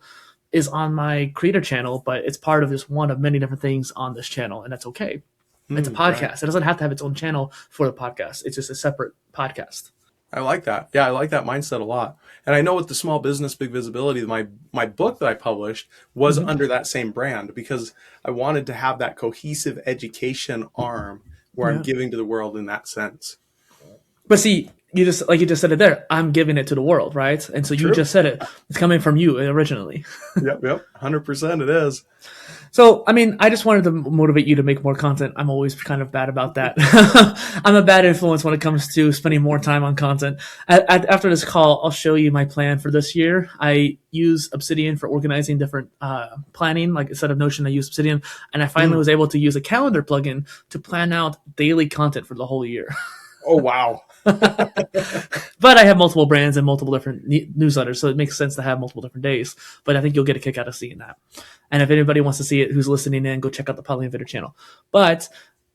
is on my creator channel, but it's part of just one of many different things on this channel, and that's okay. It's a podcast. Right. It doesn't have to have its own channel for the podcast. It's just a separate podcast.
I like that. Yeah, I like that mindset a lot. And I know with the small business, big visibility, my book that I published was under that same brand because I wanted to have that cohesive education arm where I'm giving to the world in that sense.
But see, you just said it there. I'm giving it to the world, right? And so you just said it. It's coming from you originally.
Yep. 100% it is.
So, I mean, I just wanted to motivate you to make more content. I'm always kind of bad about that. I'm a bad influence when it comes to spending more time on content. After this call, I'll show you my plan for this year. I use Obsidian for organizing different planning. Like instead of Notion, I use Obsidian. And I finally was able to use a calendar plugin to plan out daily content for the whole year.
Oh, wow.
But I have multiple brands and multiple different newsletters, so it makes sense to have multiple different days. But I think you'll get a kick out of seeing that. And if anybody wants to see it who's listening in, go check out the PolyInnovator channel. But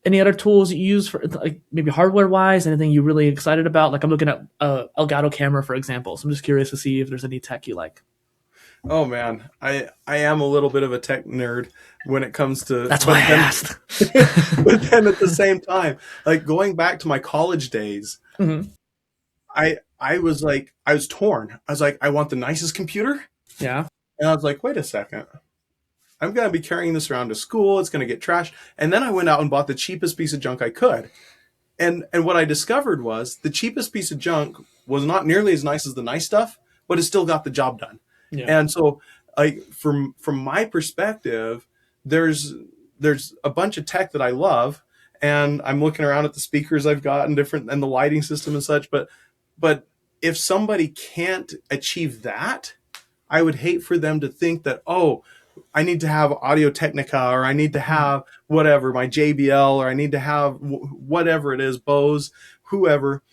any other tools you use for like maybe hardware-wise, anything you're really excited about? Like I'm looking at Elgato camera, for example. So I'm just curious to see if there's any tech you like.
Oh, man. I am a little bit of a tech nerd when it comes to...
That's why I asked.
But then at the same time, like going back to my college days, I was torn. I was like, I want the nicest computer.
Yeah.
And I was like, wait a second. I'm going to be carrying this around to school. It's going to get trashed. And then I went out and bought the cheapest piece of junk I could. And what I discovered was the cheapest piece of junk was not nearly as nice as the nice stuff, but it still got the job done. Yeah. And so like from my perspective, there's a bunch of tech that I love, and I'm looking around at the speakers I've got and the lighting system and such. But if somebody can't achieve that, I would hate for them to think that, oh, I need to have Audio Technica, or I need to have whatever, my JBL, or I need to have whatever it is, Bose, whoever,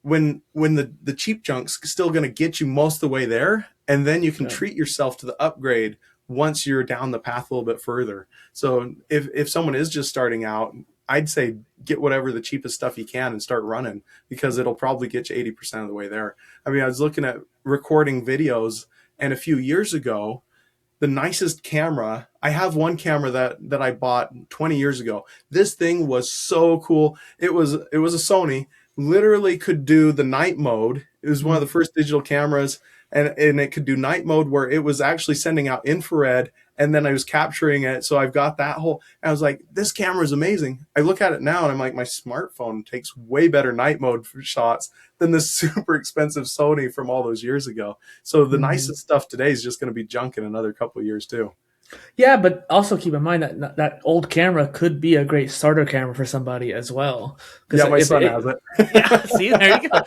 when the cheap junk's still going to get you most of the way there. And then you can treat yourself to the upgrade once you're down the path a little bit further. So if someone is just starting out, I'd say get whatever the cheapest stuff you can and start running, because it'll probably get you 80% of the way there. I mean, I was looking at recording videos, and a few years ago, the nicest camera, I have one camera that I bought 20 years ago. This thing was so cool. It was a Sony, literally could do the night mode. It was one of the first digital cameras, and it could do night mode where it was actually sending out infrared, and then I was capturing it. So I've got that whole, and I was like, this camera is amazing. I look at it now and I'm like, my smartphone takes way better night mode for shots than this super expensive Sony from all those years ago. So the nicest stuff today is just going to be junk in another couple of years too.
Yeah, but also keep in mind that old camera could be a great starter camera for somebody as well.
Yeah, my son has it.
Yeah, see, there you go.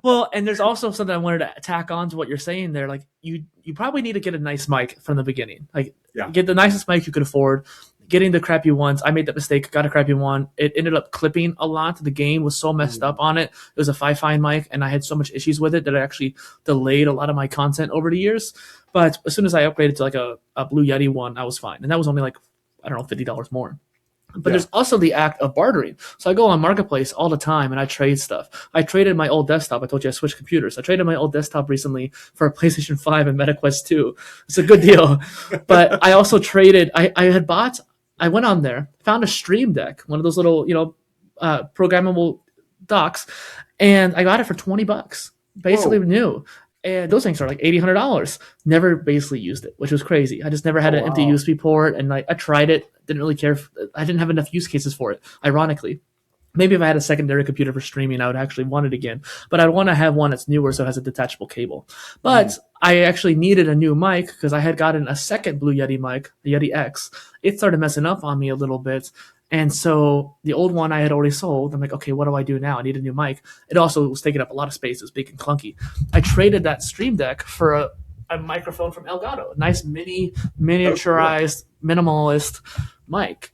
Well, and there's also something I wanted to tack on to what you're saying there. Like you probably need to get a nice mic from the beginning. Like get the nicest mic you could afford. Getting the crappy ones, I made that mistake, got a crappy one. It ended up clipping a lot. The gain was so messed up on it. It was a 5-fine mic, and I had so much issues with it that it actually delayed a lot of my content over the years. But as soon as I upgraded to like a Blue Yeti one, I was fine. And that was only like, I don't know, $50 more. But
Yeah.
there's also the act of bartering. So I go on Marketplace all the time and I trade stuff. I traded my old desktop. I told you I switched computers. I traded my old desktop recently for a PlayStation 5 and MetaQuest 2. It's a good deal. But I also traded, I went on there, found a Stream Deck, one of those little, programmable docks, and I got it for $20, basically
Whoa.
new. And those things are like $80, $100. Never basically used it, which was crazy. I just never had
Oh,
an empty
wow.
USB port, and I tried it, didn't really care. I didn't have enough use cases for it. Ironically, maybe if I had a secondary computer for streaming, I would actually want it again. But I'd want to have one that's newer, so it has a detachable cable.
Mm.
But I actually needed a new mic because I had gotten a second Blue Yeti mic, the Yeti X. It started messing up on me a little bit. And so the old one I had already sold. I'm like, okay, what do I do now? I need a new mic. It also was taking up a lot of space. It was big and clunky. I traded that Stream Deck for a microphone from Elgato, a nice
Oh, cool.
miniaturized, minimalist mic.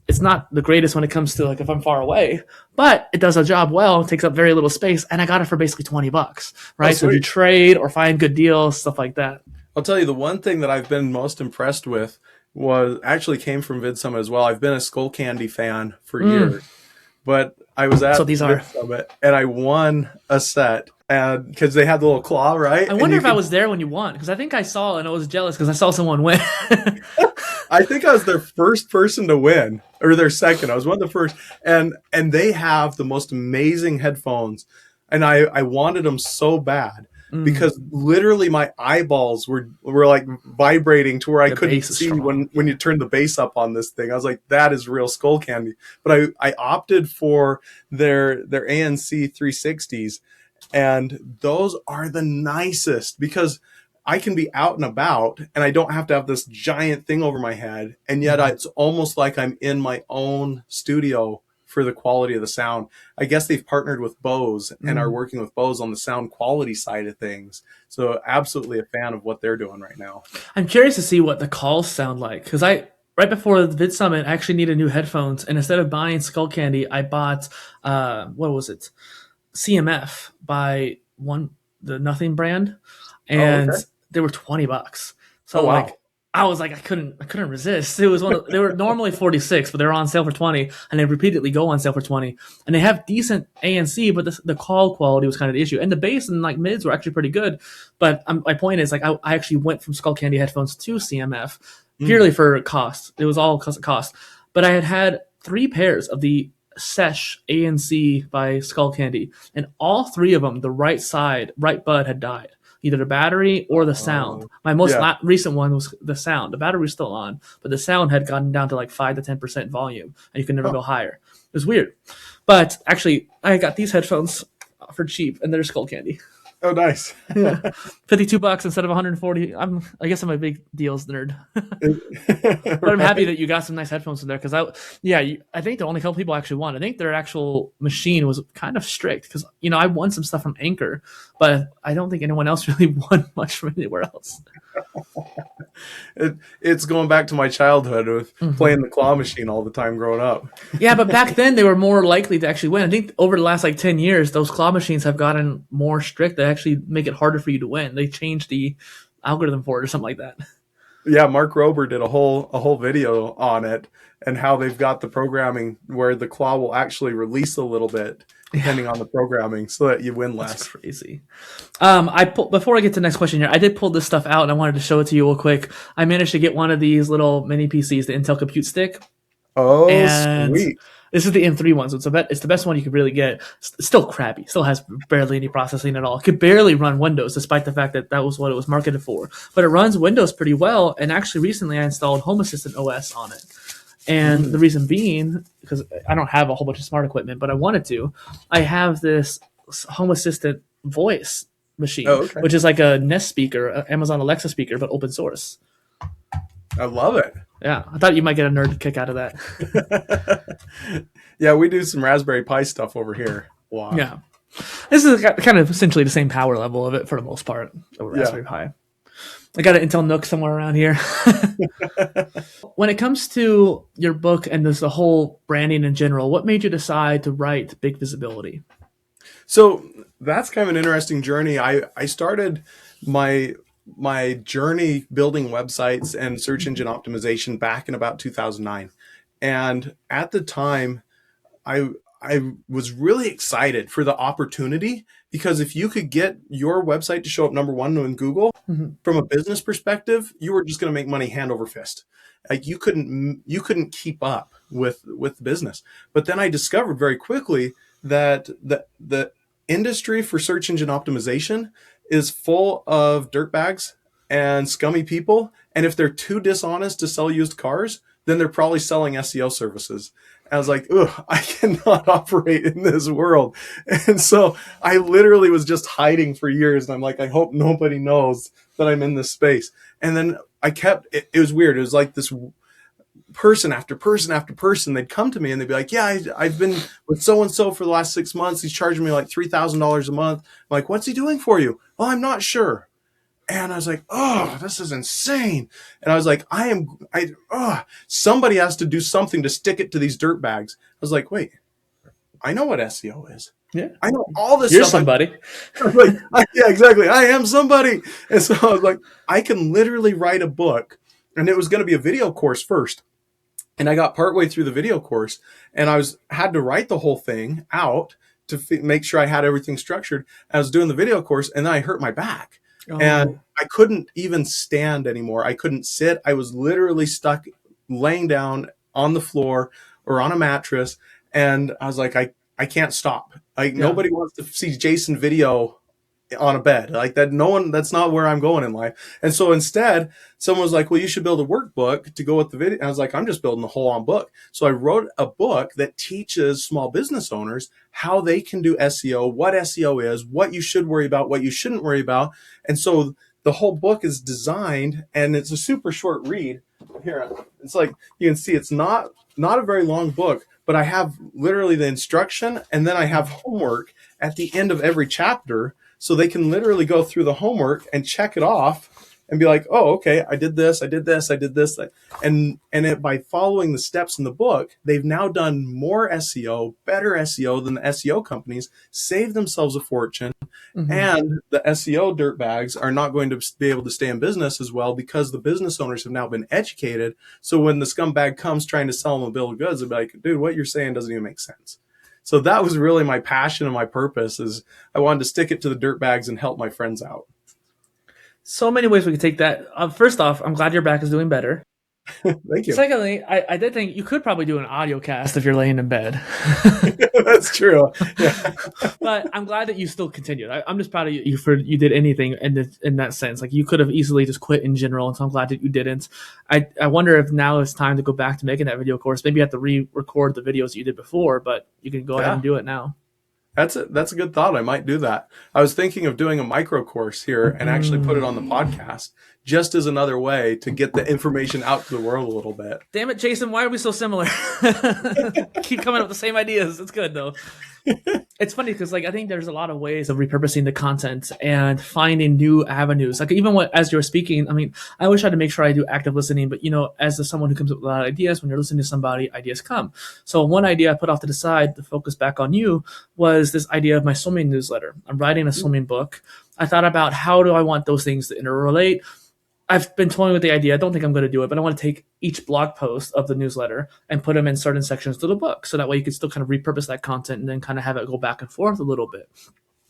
It's not the greatest when it comes to like if I'm far away, but it does a job well. It takes up very little space, and I got it for basically $20,
Oh,
right? So if you
sweet.
trade or find good deals, stuff like that.
I'll tell you the one thing that I've been most impressed with was actually came from VidSummit as well. I've been a Skull Candy fan for
Mm,
years, but I was
so
at
these are.
VidSummit and I won a set, and because they had the little claw, right?
I
And
wonder
you
if I
could,
was there when you won because I think I saw and I was jealous because I saw someone win.
I think I was their first person to win, or their second. I was one of the first, and they have the most amazing headphones, and I wanted them so bad
Mm,
because literally my eyeballs were like vibrating to where I
the
couldn't
base is
see
strong.
when you turn the bass up on this thing. I was like, that is real skull candy. But I opted for their ANC 360s, and those are the nicest because I can be out and about and I don't have to have this giant thing over my head. And yet
Mhm.
it's almost like I'm in my own studio for the quality of the sound. I guess they've partnered with Bose and are
Mm.
working with Bose on the sound quality side of things. So absolutely a fan of what they're doing right now.
I'm curious to see what the calls sound like because I right before the Vid Summit I actually needed new headphones and instead of buying Skull Candy I bought what was it CMF by the Nothing brand
Oh,
and
okay.
they were $20.
Oh,
So like
wow.
I was like I couldn't resist. It was they were normally 46, but they were on sale for 20 and they repeatedly go on sale for 20. And they have decent ANC, but the call quality was kind of the issue. And the bass and like mids were actually pretty good. But my point is like I actually went from Skull Candy headphones to CMF
Mm.
purely for cost. It was all because of cost. But I had three pairs of the Sesh ANC by Skull Candy, and all three of them, the right bud had died, either the battery or the sound. My most
Yeah.
recent one was the sound. The battery was still on, but the sound had gotten down to like 5 to 10% volume, and you could never
Huh.
go higher. It was weird, but actually, I got these headphones for cheap, and they're Skull Candy.
Oh, nice.
Yeah, $52 instead of 140. I guess I'm a big deals nerd. But I'm happy
Right.
that you got some nice headphones in there because I think the only couple people actually won. I think their actual machine was kind of strict because I won some stuff from Anchor, but I don't think anyone else really won much from anywhere else.
It's going back to my childhood with
Hmm.
playing the claw machine all the time growing up.
Yeah, but back then they were more likely to actually win. I think over the last like 10 years, those claw machines have gotten more strict. They actually make it harder for you to win. They changed the algorithm for it or something like that.
Yeah, Mark Rober did a whole video on it and how they've got the programming where the claw will actually release a little bit
Yeah,
depending on the programming so that you win
that's
less.
crazy. Before I get to the next question here, I did pull this stuff out and I wanted to show it to you real quick. I managed to get one of these little mini PCs, the Intel Compute Stick,
Oh,
and
sweet.
this is the M3 one, so it's the best one you could really get. It's still crappy, still has barely any processing at all. It could barely run Windows, despite the fact that that was what it was marketed for. But it runs Windows pretty well, and actually recently I installed Home Assistant OS on it. And
Mm.
the reason being, because I don't have a whole bunch of smart equipment, but I wanted to, I have this Home Assistant voice machine,
Oh, okay.
which is like a Nest speaker, a Amazon Alexa speaker, but open source.
I love it.
Yeah, I thought you might get a nerd kick out of that.
Yeah, we do some Raspberry Pi stuff over here a lot.
Yeah. This is kind of essentially the same power level of it for the most part, over
Yeah.
Raspberry Pi. I got an Intel Nook somewhere around here. When it comes to your book and this the whole branding in general, what made you decide to write Big Visibility?
So that's kind of an interesting journey. I started my journey building websites and search engine optimization back in about 2009. And at the time, I I was really excited for the opportunity, because if you could get your website to show up number one in Google,
Mhm.
from a business perspective, you were just going to make money hand over fist. Like you couldn't keep up with business. But then I discovered very quickly that the industry for search engine optimization is full of dirtbags and scummy people. And if they're too dishonest to sell used cars, then they're probably selling SEO services. I was like, ugh, I cannot operate in this world. And so I literally was just hiding for years. And I'm like, I hope nobody knows that I'm in this space. And then it was weird. It was like this person after person after person. They'd come to me and they'd be like, yeah, I've been with so-and-so for the last 6 months. He's charging me like $3,000 a month. I'm like, what's he doing for you? Well, I'm not sure. And I was like, oh, this is insane. And I was like, somebody has to do something to stick it to these dirt bags. I was like, wait, I know what SEO is.
Yeah.
I know all this
You're
stuff.
somebody.
I'm like, yeah, exactly. I am somebody. And so I was like, I can literally write a book. And it was going to be a video course first. And I got partway through the video course, and had to write the whole thing out to make sure I had everything structured. I was doing the video course, and then I hurt my back.
Oh.
And I couldn't even stand anymore. I couldn't sit. I was literally stuck laying down on the floor or on a mattress. And I was like, I can't stop. Like, nobody wants to see Jason video on a bed like that. That's not where I'm going in life. And so instead, someone was like, well, you should build a workbook to go with the video. And I was like, I'm just building a whole on book. So I wrote a book that teaches small business owners how they can do SEO, what SEO is, what you should worry about, what you shouldn't worry about. And so the whole book is designed, and it's a super short read. Here, it's like, you can see it's not a very long book, but I have literally the instruction, and then I have homework at the end of every chapter. So they can literally go through the homework and check it off and be like, oh, okay, I did this, I did this, I did this. By following the steps in the book, they've now done more SEO, better SEO than the SEO companies, saved themselves a fortune. Mm-hmm. And the SEO dirtbags are not going to be able to stay in business as well, because the business owners have now been educated. So when the scumbag comes trying to sell them a bill of goods, they'll be like, dude, what you're saying doesn't even make sense. So that was really my passion and my purpose, is I wanted to stick it to the dirt bags and help my friends out.
So many ways we could take that. First off, I'm glad your back is doing better.
Thank you.
Secondly, I did think you could probably do an audio cast if you're laying in bed.
That's true. Yeah.
But I'm glad that you still continued. I'm just proud of you for you did anything in that sense. Like, you could have easily just quit in general, and so I'm glad that you didn't. I wonder if now it's time to go back to making that video course. Maybe you have to re-record the videos that you did before, but you can go ahead and do it now.
That's a good thought. I might do that. I was thinking of doing a micro course here and actually put it on the podcast, just as another way to get the information out to the world a little bit.
Damn it, Jason, why are we so similar? Keep coming up with the same ideas. It's good, though. It's funny because, like, I think there's a lot of ways of repurposing the content and finding new avenues. Like, even as you're speaking, I mean, I always try to make sure I do active listening, but, as someone who comes up with a lot of ideas, when you're listening to somebody, ideas come. So one idea I put off to the side to focus back on you was this idea of my swimming newsletter. I'm writing a swimming book. I thought about, how do I want those things to interrelate? I've been toying with the idea. I don't think I'm going to do it, but I want to take each blog post of the newsletter and put them in certain sections to the book. So that way you can still kind of repurpose that content and then kind of have it go back and forth a little bit,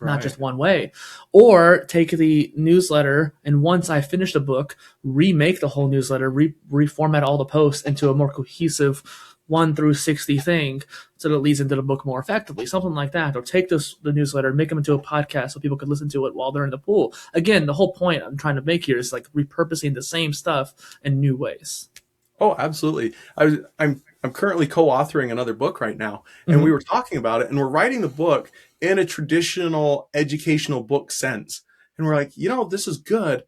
not just one way. Or take the newsletter, and once I finish the book, remake the whole newsletter, reformat all the posts into a more cohesive 1 through 60 thing, so that it leads into the book more effectively, something like that. Or take the newsletter and make them into a podcast so people could listen to it while they're in the pool. Again, the whole point I'm trying to make here is like repurposing the same stuff in new ways.
Oh, absolutely. I'm currently co-authoring another book right now, and we were talking about it, and we're writing the book in a traditional educational book sense. And we're like, this is good,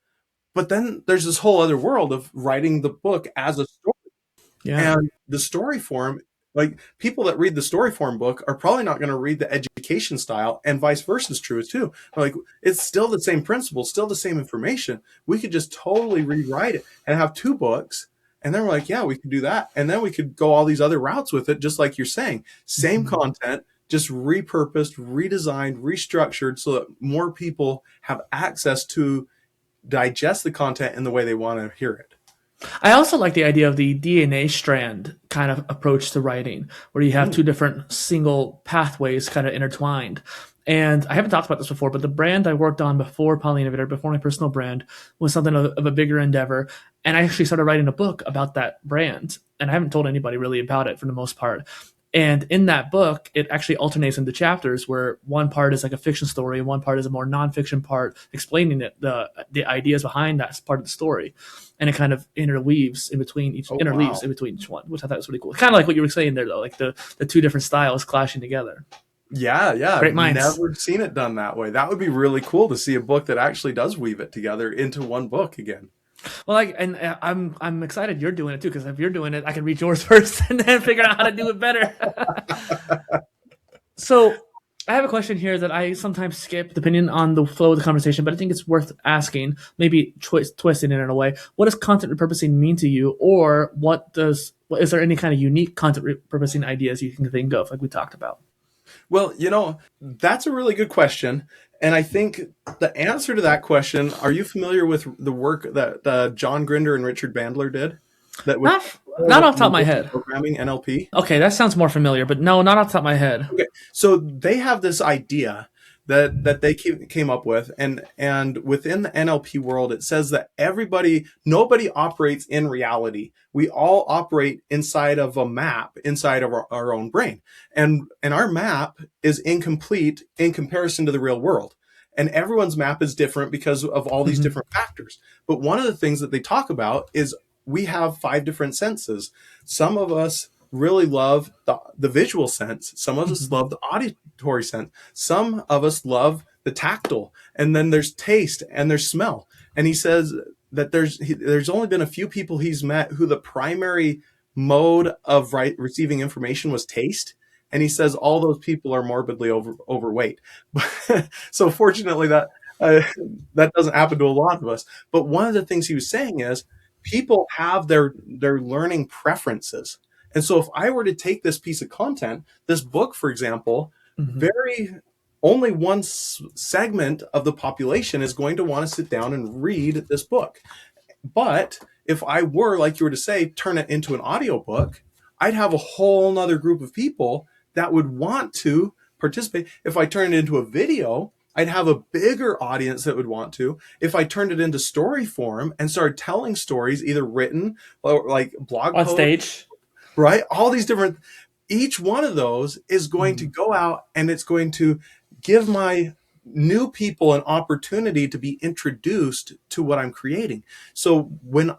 but then there's this whole other world of writing the book as a story. Yeah. And the story form, like, people that read the story form book are probably not going to read the education style, and vice versa is true too. Like, it's still the same principles, still the same information. We could just totally rewrite it and have 2 books. And then we're like, yeah, we could do that. And then we could go all these other routes with it, just like you're saying. Same content, just repurposed, redesigned, restructured, so that more people have access to digest the content in the way they want to hear it.
I also like the idea of the DNA strand kind of approach to writing, where you have
Mm,
two different single pathways kind of intertwined. And I haven't talked about this before, but the brand I worked on before PolyInnovator, before my personal brand, was something of a bigger endeavor. And I actually started writing a book about that brand. And I haven't told anybody really about it for the most part. And in that book, it actually alternates into chapters where one part is like a fiction story and one part is a more nonfiction part explaining the ideas behind that part of the story. And it kind of interweaves in between
oh wow.
each one, which I thought was really cool. Kind of like what you were saying there, though, like the two different styles clashing together.
Yeah, yeah. I've
Great minds.
never seen it done that way. That would be really cool to see a book that actually does weave it together into one book again.
Well, like, and I'm excited you're doing it too, because if you're doing it, I can read yours first and then figure out how to do it better. So I have a question here that I sometimes skip depending on the flow of the conversation, but I think it's worth asking, maybe twisting it in a way. What does content repurposing mean to you? Or is there any kind of unique content repurposing ideas you can think of, like we talked about?
Well, that's a really good question. And I think the answer to that question, are you familiar with the work that John Grinder and Richard Bandler did? That with
Not off the top of my head.
programming NLP?
Okay, that sounds more familiar, but no, not off the top of my head.
Okay, so they have this idea that they came up with, and within the NLP world, it says that nobody operates in reality. We all operate inside of a map, inside of our own brain, and our map is incomplete in comparison to the real world. And everyone's map is different because of all these
Mm-hmm.
different factors. But one of the things that they talk about is we have 5 different senses. Some of us really love the visual sense. Some of us
Mm-hmm.
love the auditory sense. Some of us love the tactile. And then there's taste and there's smell. And he says that there's only been a few people he's met who the primary mode of receiving information was taste. And he says all those people are morbidly overweight. So fortunately uh, that doesn't happen to a lot of us. But one of the things he was saying is people have their learning preferences. And so if I were to take this piece of content, this book, for example,
Mm-hmm.
very only one segment of the population is going to want to sit down and read this book. But if I were, like you were to say, turn it into an audiobook, I'd have a whole nother group of people that would want to participate. If I turned it into a video, I'd have a bigger audience that would want to. If I turned it into story form and started telling stories, either written or like blog
On
posts,
stage.
right? All these different, each one of those is going to
Mm-hmm.
go out and it's going to give my new people an opportunity to be introduced to what I'm creating. So when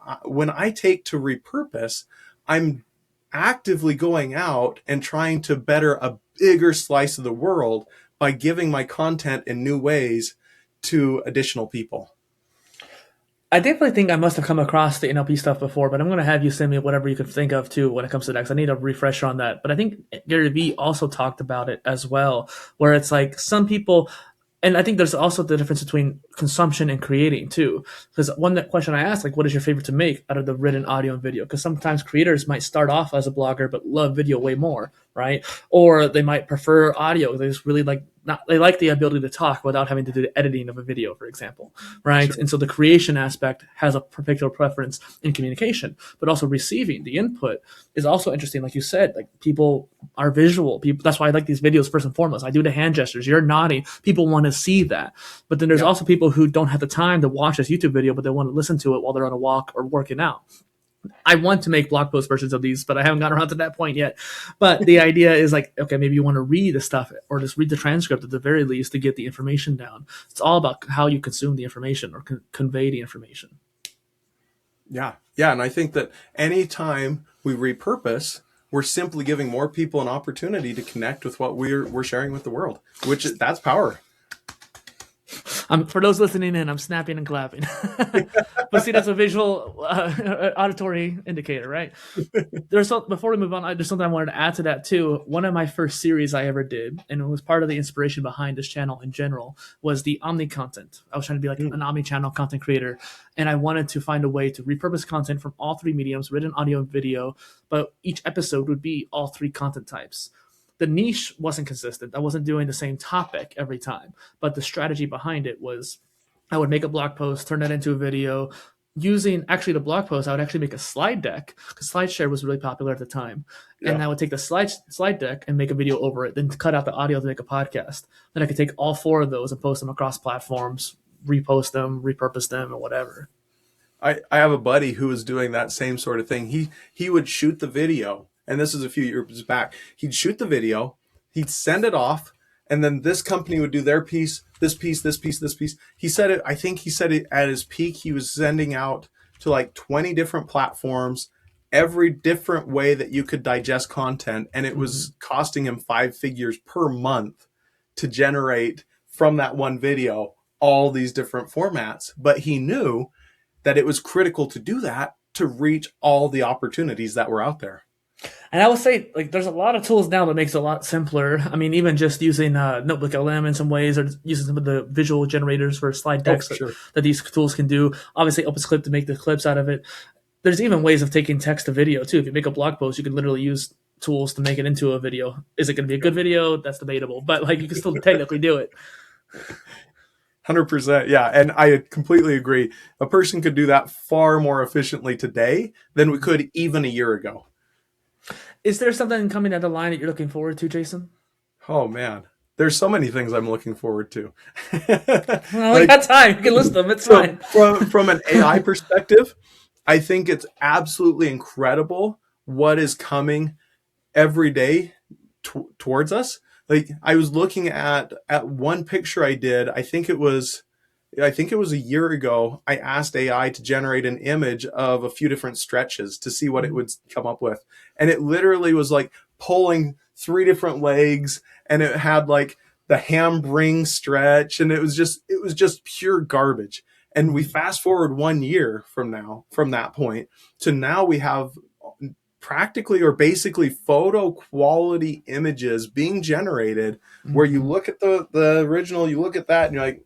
I take to repurpose, I'm actively going out and trying to better a bigger slice of the world by giving my content in new ways to additional people.
I definitely think I must have come across the NLP stuff before, but I'm going to have you send me whatever you can think of too when it comes to that, because I need a refresher on that. But I think Gary Vee also talked about it as well, where it's like some people, and I think there's also the difference between consumption and creating too. Because one question I asked, like, what is your favorite to make out of the written audio and video? Because sometimes creators might start off as a blogger but love video way more, right? Or they might prefer audio. They just really they like the ability to talk without having to do the editing of a video, for example, right?
Sure.
And so the creation aspect has a particular preference in communication, but also receiving the input is also interesting. Like you said, like people are visual people. That's why I like these videos first and foremost. I do the hand gestures. You're nodding. People want to see that. But then there's
Yeah.
also people who don't have the time to watch this YouTube video, but they want to listen to it while they're on a walk or working out. I want to make blog post versions of these, but I haven't gotten around to that point yet. But the idea is like, okay, maybe you want to read the stuff or just read the transcript at the very least to get the information down. It's all about how you consume the information or convey the information.
Yeah. Yeah. And I think that anytime we repurpose, we're simply giving more people an opportunity to connect with what we're sharing with the world, that's power.
For those listening in, I'm snapping and clapping. But see, that's a visual auditory indicator, right? Before we move on, there's something I wanted to add to that too. One of my first series I ever did, and it was part of the inspiration behind this channel in general, was the omni content. I was trying to be like an omni-channel content creator, and I wanted to find a way to repurpose content from all 3 mediums, written, audio, and video, but each episode would be all 3 content types. The niche wasn't consistent. I wasn't doing the same topic every time, but the strategy behind it was I would make a blog post, turn that into a video, using actually the blog post, I would actually make a slide deck because SlideShare was really popular at the time. And
Yeah.
I would take the slide deck and make a video over it, then cut out the audio to make a podcast. Then I could take all 4 of those and post them across platforms, repost them, repurpose them, or whatever.
I have a buddy who was doing that same sort of thing. He would shoot the video, and this is a few years back. He'd shoot the video, he'd send it off, and then this company would do their piece, this piece, this piece, this piece. He said it, I think he said it at his peak, he was sending out to like 20 different platforms, every different way that you could digest content, and it was costing him 5 figures per month to generate from that one video all these different formats. But he knew that it was critical to do that to reach all the opportunities that were out there.
And I would say, like, there's a lot of tools now that makes it a lot simpler. I mean, even just using Notebook LM in some ways, or using some of the visual generators for slide decks that these tools can do. Obviously, OpenScript to make the clips out of it. There's even ways of taking text to video, too. If you make a blog post, you can literally use tools to make it into a video. Is it going to be a good video? That's debatable. But, like, you can still technically do it.
100%. Yeah. And I completely agree. A person could do that far more efficiently today than we could even a year ago.
Is there something coming down the line that you're looking forward to, Jason?
Oh, man. There's so many things I'm looking forward to.
Well, we got time. You can list them. It's fine.
From an AI perspective, I think it's absolutely incredible what is coming every day towards us. Like, I was looking at one picture I did. I think it was a year ago. I asked AI to generate an image of a few different stretches to see what it would come up with. And it literally was like pulling 3 different legs, and it had like the hamstring stretch, and it was just pure garbage. And we fast forward 1 year from that point to now, we have practically or basically photo quality images being generated where you look at the original, you look at that, and you're like,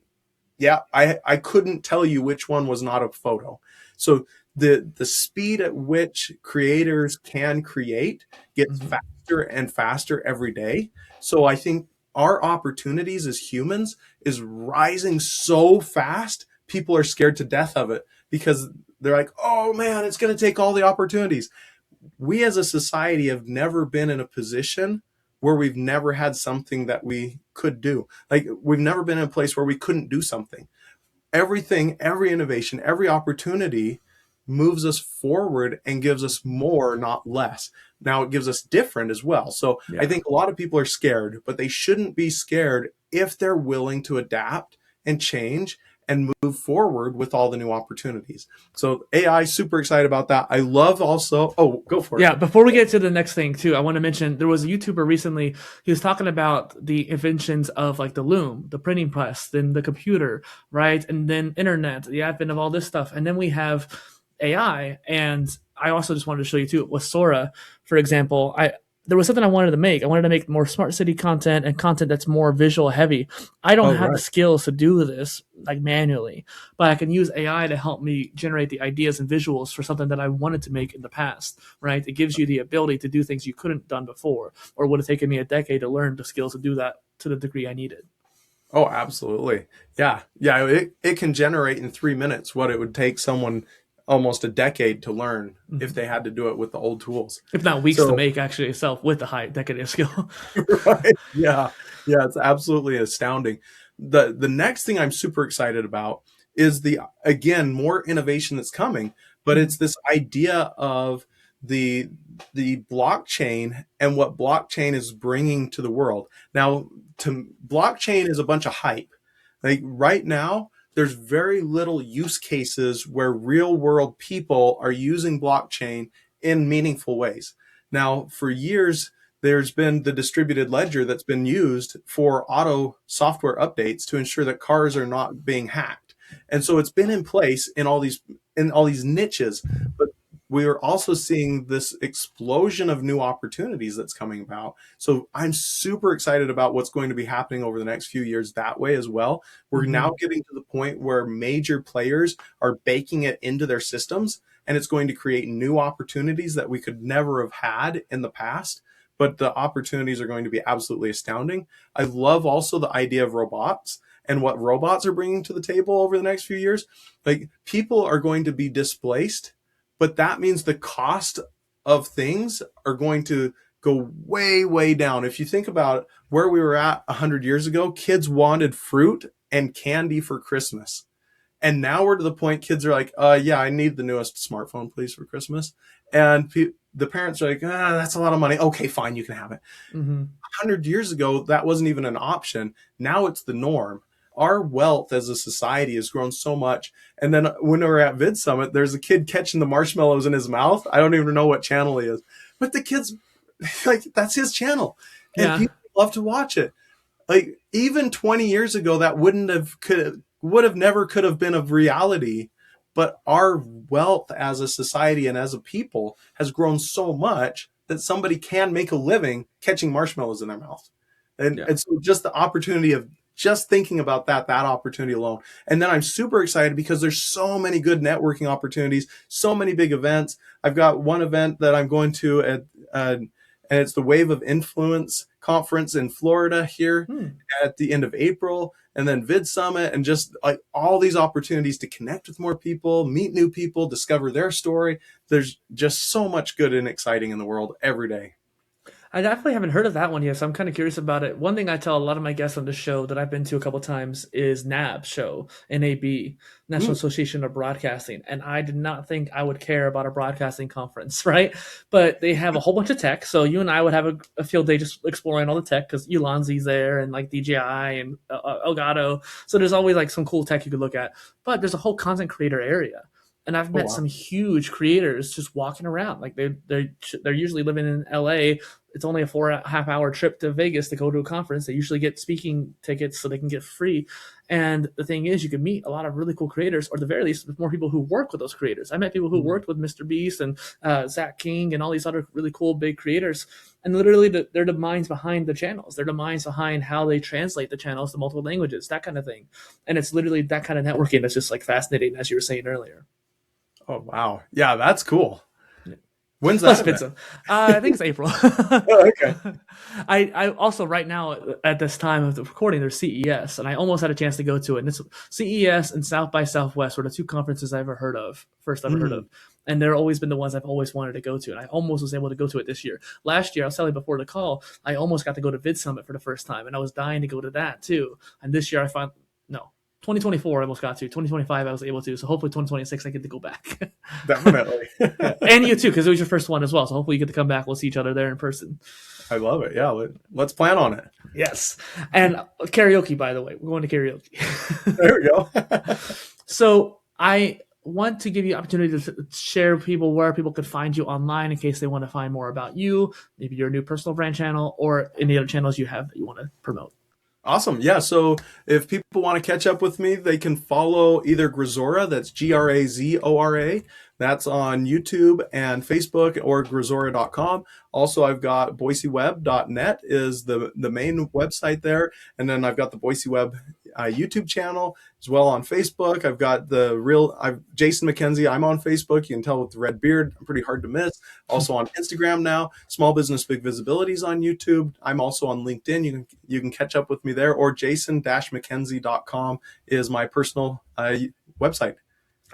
yeah, I couldn't tell you which one was not a photo. So the speed at which creators can create gets faster and faster every day. So I think our opportunities as humans is rising so fast, people are scared to death of it because they're like, oh man, it's going to take all the opportunities. We as a society have never been in a position where we've never had something that we could do. Like, we've never been in a place where we couldn't do something. Everything, every innovation, every opportunity moves us forward and gives us more, not less. Now, it gives us different as well. So I think a lot of people are scared, but they shouldn't be scared if they're willing to adapt and change and move forward with all the new opportunities. So AI, super excited about that. I love also, go for it.
Yeah, before we get to the next thing too, I want to mention there was a YouTuber recently, he was talking about the inventions of like the loom, the printing press, then the computer, right? And then internet, the advent of all this stuff. And then we have AI. And I also just wanted to show you too, with Sora, for example, there was something I wanted to make. I wanted to make more smart city content and content that's more visual heavy. I don't have the skills to do this like manually, but I can use AI to help me generate the ideas and visuals for something that I wanted to make in the past, right? It gives you the ability to do things you couldn't have done before, or would have taken me a decade to learn the skills to do that to the degree I needed.
Oh, absolutely. Yeah. It can generate in 3 minutes what it would take someone almost a decade to learn if they had to do it with the old tools.
If not weeks to make actually itself with the high decade of skill.
Right. Yeah. It's absolutely astounding. The next thing I'm super excited about is again, more innovation that's coming, but it's this idea of the blockchain and what blockchain is bringing to the world. Now, blockchain is a bunch of hype. Like, right now, there's very little use cases where real world people are using blockchain in meaningful ways. Now, for years, there's been the distributed ledger that's been used for auto software updates to ensure that cars are not being hacked. And so it's been in place in all these niches, but we are also seeing this explosion of new opportunities that's coming about. So I'm super excited about what's going to be happening over the next few years that way as well. We're now getting to the point where major players are baking it into their systems, and it's going to create new opportunities that we could never have had in the past. But the opportunities are going to be absolutely astounding. I love also the idea of robots. and what robots are bringing to the table over the next few years, like people are going to be displaced, but that means the cost of things are going to go way, way down. If you think about where we were at 100 years ago, kids wanted fruit and candy for Christmas. And now we're to the point kids are like, yeah, I need the newest smartphone, please, for Christmas. And the parents are like, that's a lot of money. Okay, fine, you can have it. 100 years ago, that wasn't even an option. Now it's the norm. Our wealth as a society has grown so much. And then when we were at Vid Summit, there's a kid catching the marshmallows in his mouth. I don't even know what channel he is. But the kid's like, that's his channel. And people love to watch it. Like even 20 years ago, that would have never could have been a reality. But our wealth as a society and as a people has grown so much that somebody can make a living catching marshmallows in their mouth. And so just the opportunity of just thinking about that opportunity alone. And then I'm super excited because there's so many good networking opportunities, so many big events. I've got one event that I'm going to and it's the Wave of Influence conference in Florida here at the end of April, and then Vid Summit, and just like all these opportunities to connect with more people, meet new people, discover their story. There's just so much good and exciting in the world every day.
I definitely haven't heard of that one yet, so I'm kind of curious about it. One thing I tell a lot of my guests on the show that I've been to a couple of times is NAB show, NAB, National Association of Broadcasting. And I did not think I would care about a broadcasting conference, right? But they have a whole bunch of tech. So you and I would have a field day just exploring all the tech because Ulanzi's there and like DJI and Elgato. So there's always like some cool tech you could look at. But there's a whole content creator area. And I've met some huge creators just walking around. Like they're usually living in LA. It's only a 4.5 hour trip to Vegas to go to a conference. They usually get speaking tickets so they can get free. And the thing is, you can meet a lot of really cool creators, or at the very least, more people who work with those creators. I met people who worked with Mr. Beast and Zach King and all these other really cool big creators. And literally, they're the minds behind the channels. They're the minds behind how they translate the channels to multiple languages, that kind of thing. And it's literally that kind of networking that's just like fascinating, as you were saying earlier.
Oh, wow. Yeah, that's cool. When's that?
I think it's April.
Oh, okay.
I also right now at this time of the recording, there's CES, and I almost had a chance to go to it. And it's CES and South by Southwest were the two conferences I've ever heard of. And they're always been the ones I've always wanted to go to. And I almost was able to go to it this year. Last year, I was telling you before the call, I almost got to go to Vid Summit for the first time, and I was dying to go to that too. And this year, 2024 I almost got to. 2025 I was able to. So hopefully 2026 I get to go back.
Definitely.
And you too, because it was your first one as well. So hopefully you get to come back. We'll see each other there in person.
I love it. Yeah, let's plan on it.
Yes. And karaoke, by the way. We're going to karaoke.
There we go.
So I want to give you opportunity to share people where people could find you online in case they want to find more about you, maybe your new personal brand channel or any other channels you have that you want to promote.
Awesome. Yeah. So if people want to catch up with me, they can follow either Grazora, that's Grazora. That's on YouTube and Facebook, or Grazora.com. Also, I've got BoiseWeb.net is the main website there. And then I've got the Boise Web YouTube channel as well on Facebook. I've got Jason McKenzie. I'm on Facebook. You can tell with the red beard, I'm pretty hard to miss. Also on Instagram now. Small Business Big Visibility is on YouTube. I'm also on LinkedIn. You can catch up with me there, or jason-mckenzie.com is my personal website.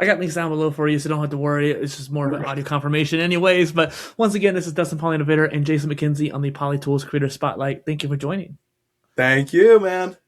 I got links down below for you, so don't have to worry. It's just more of an audio confirmation anyways. But once again, this is Dustin PolyInnovator and Jason McKenzie on the PolyTools Creator Spotlight. Thank you for joining.
Thank you, man.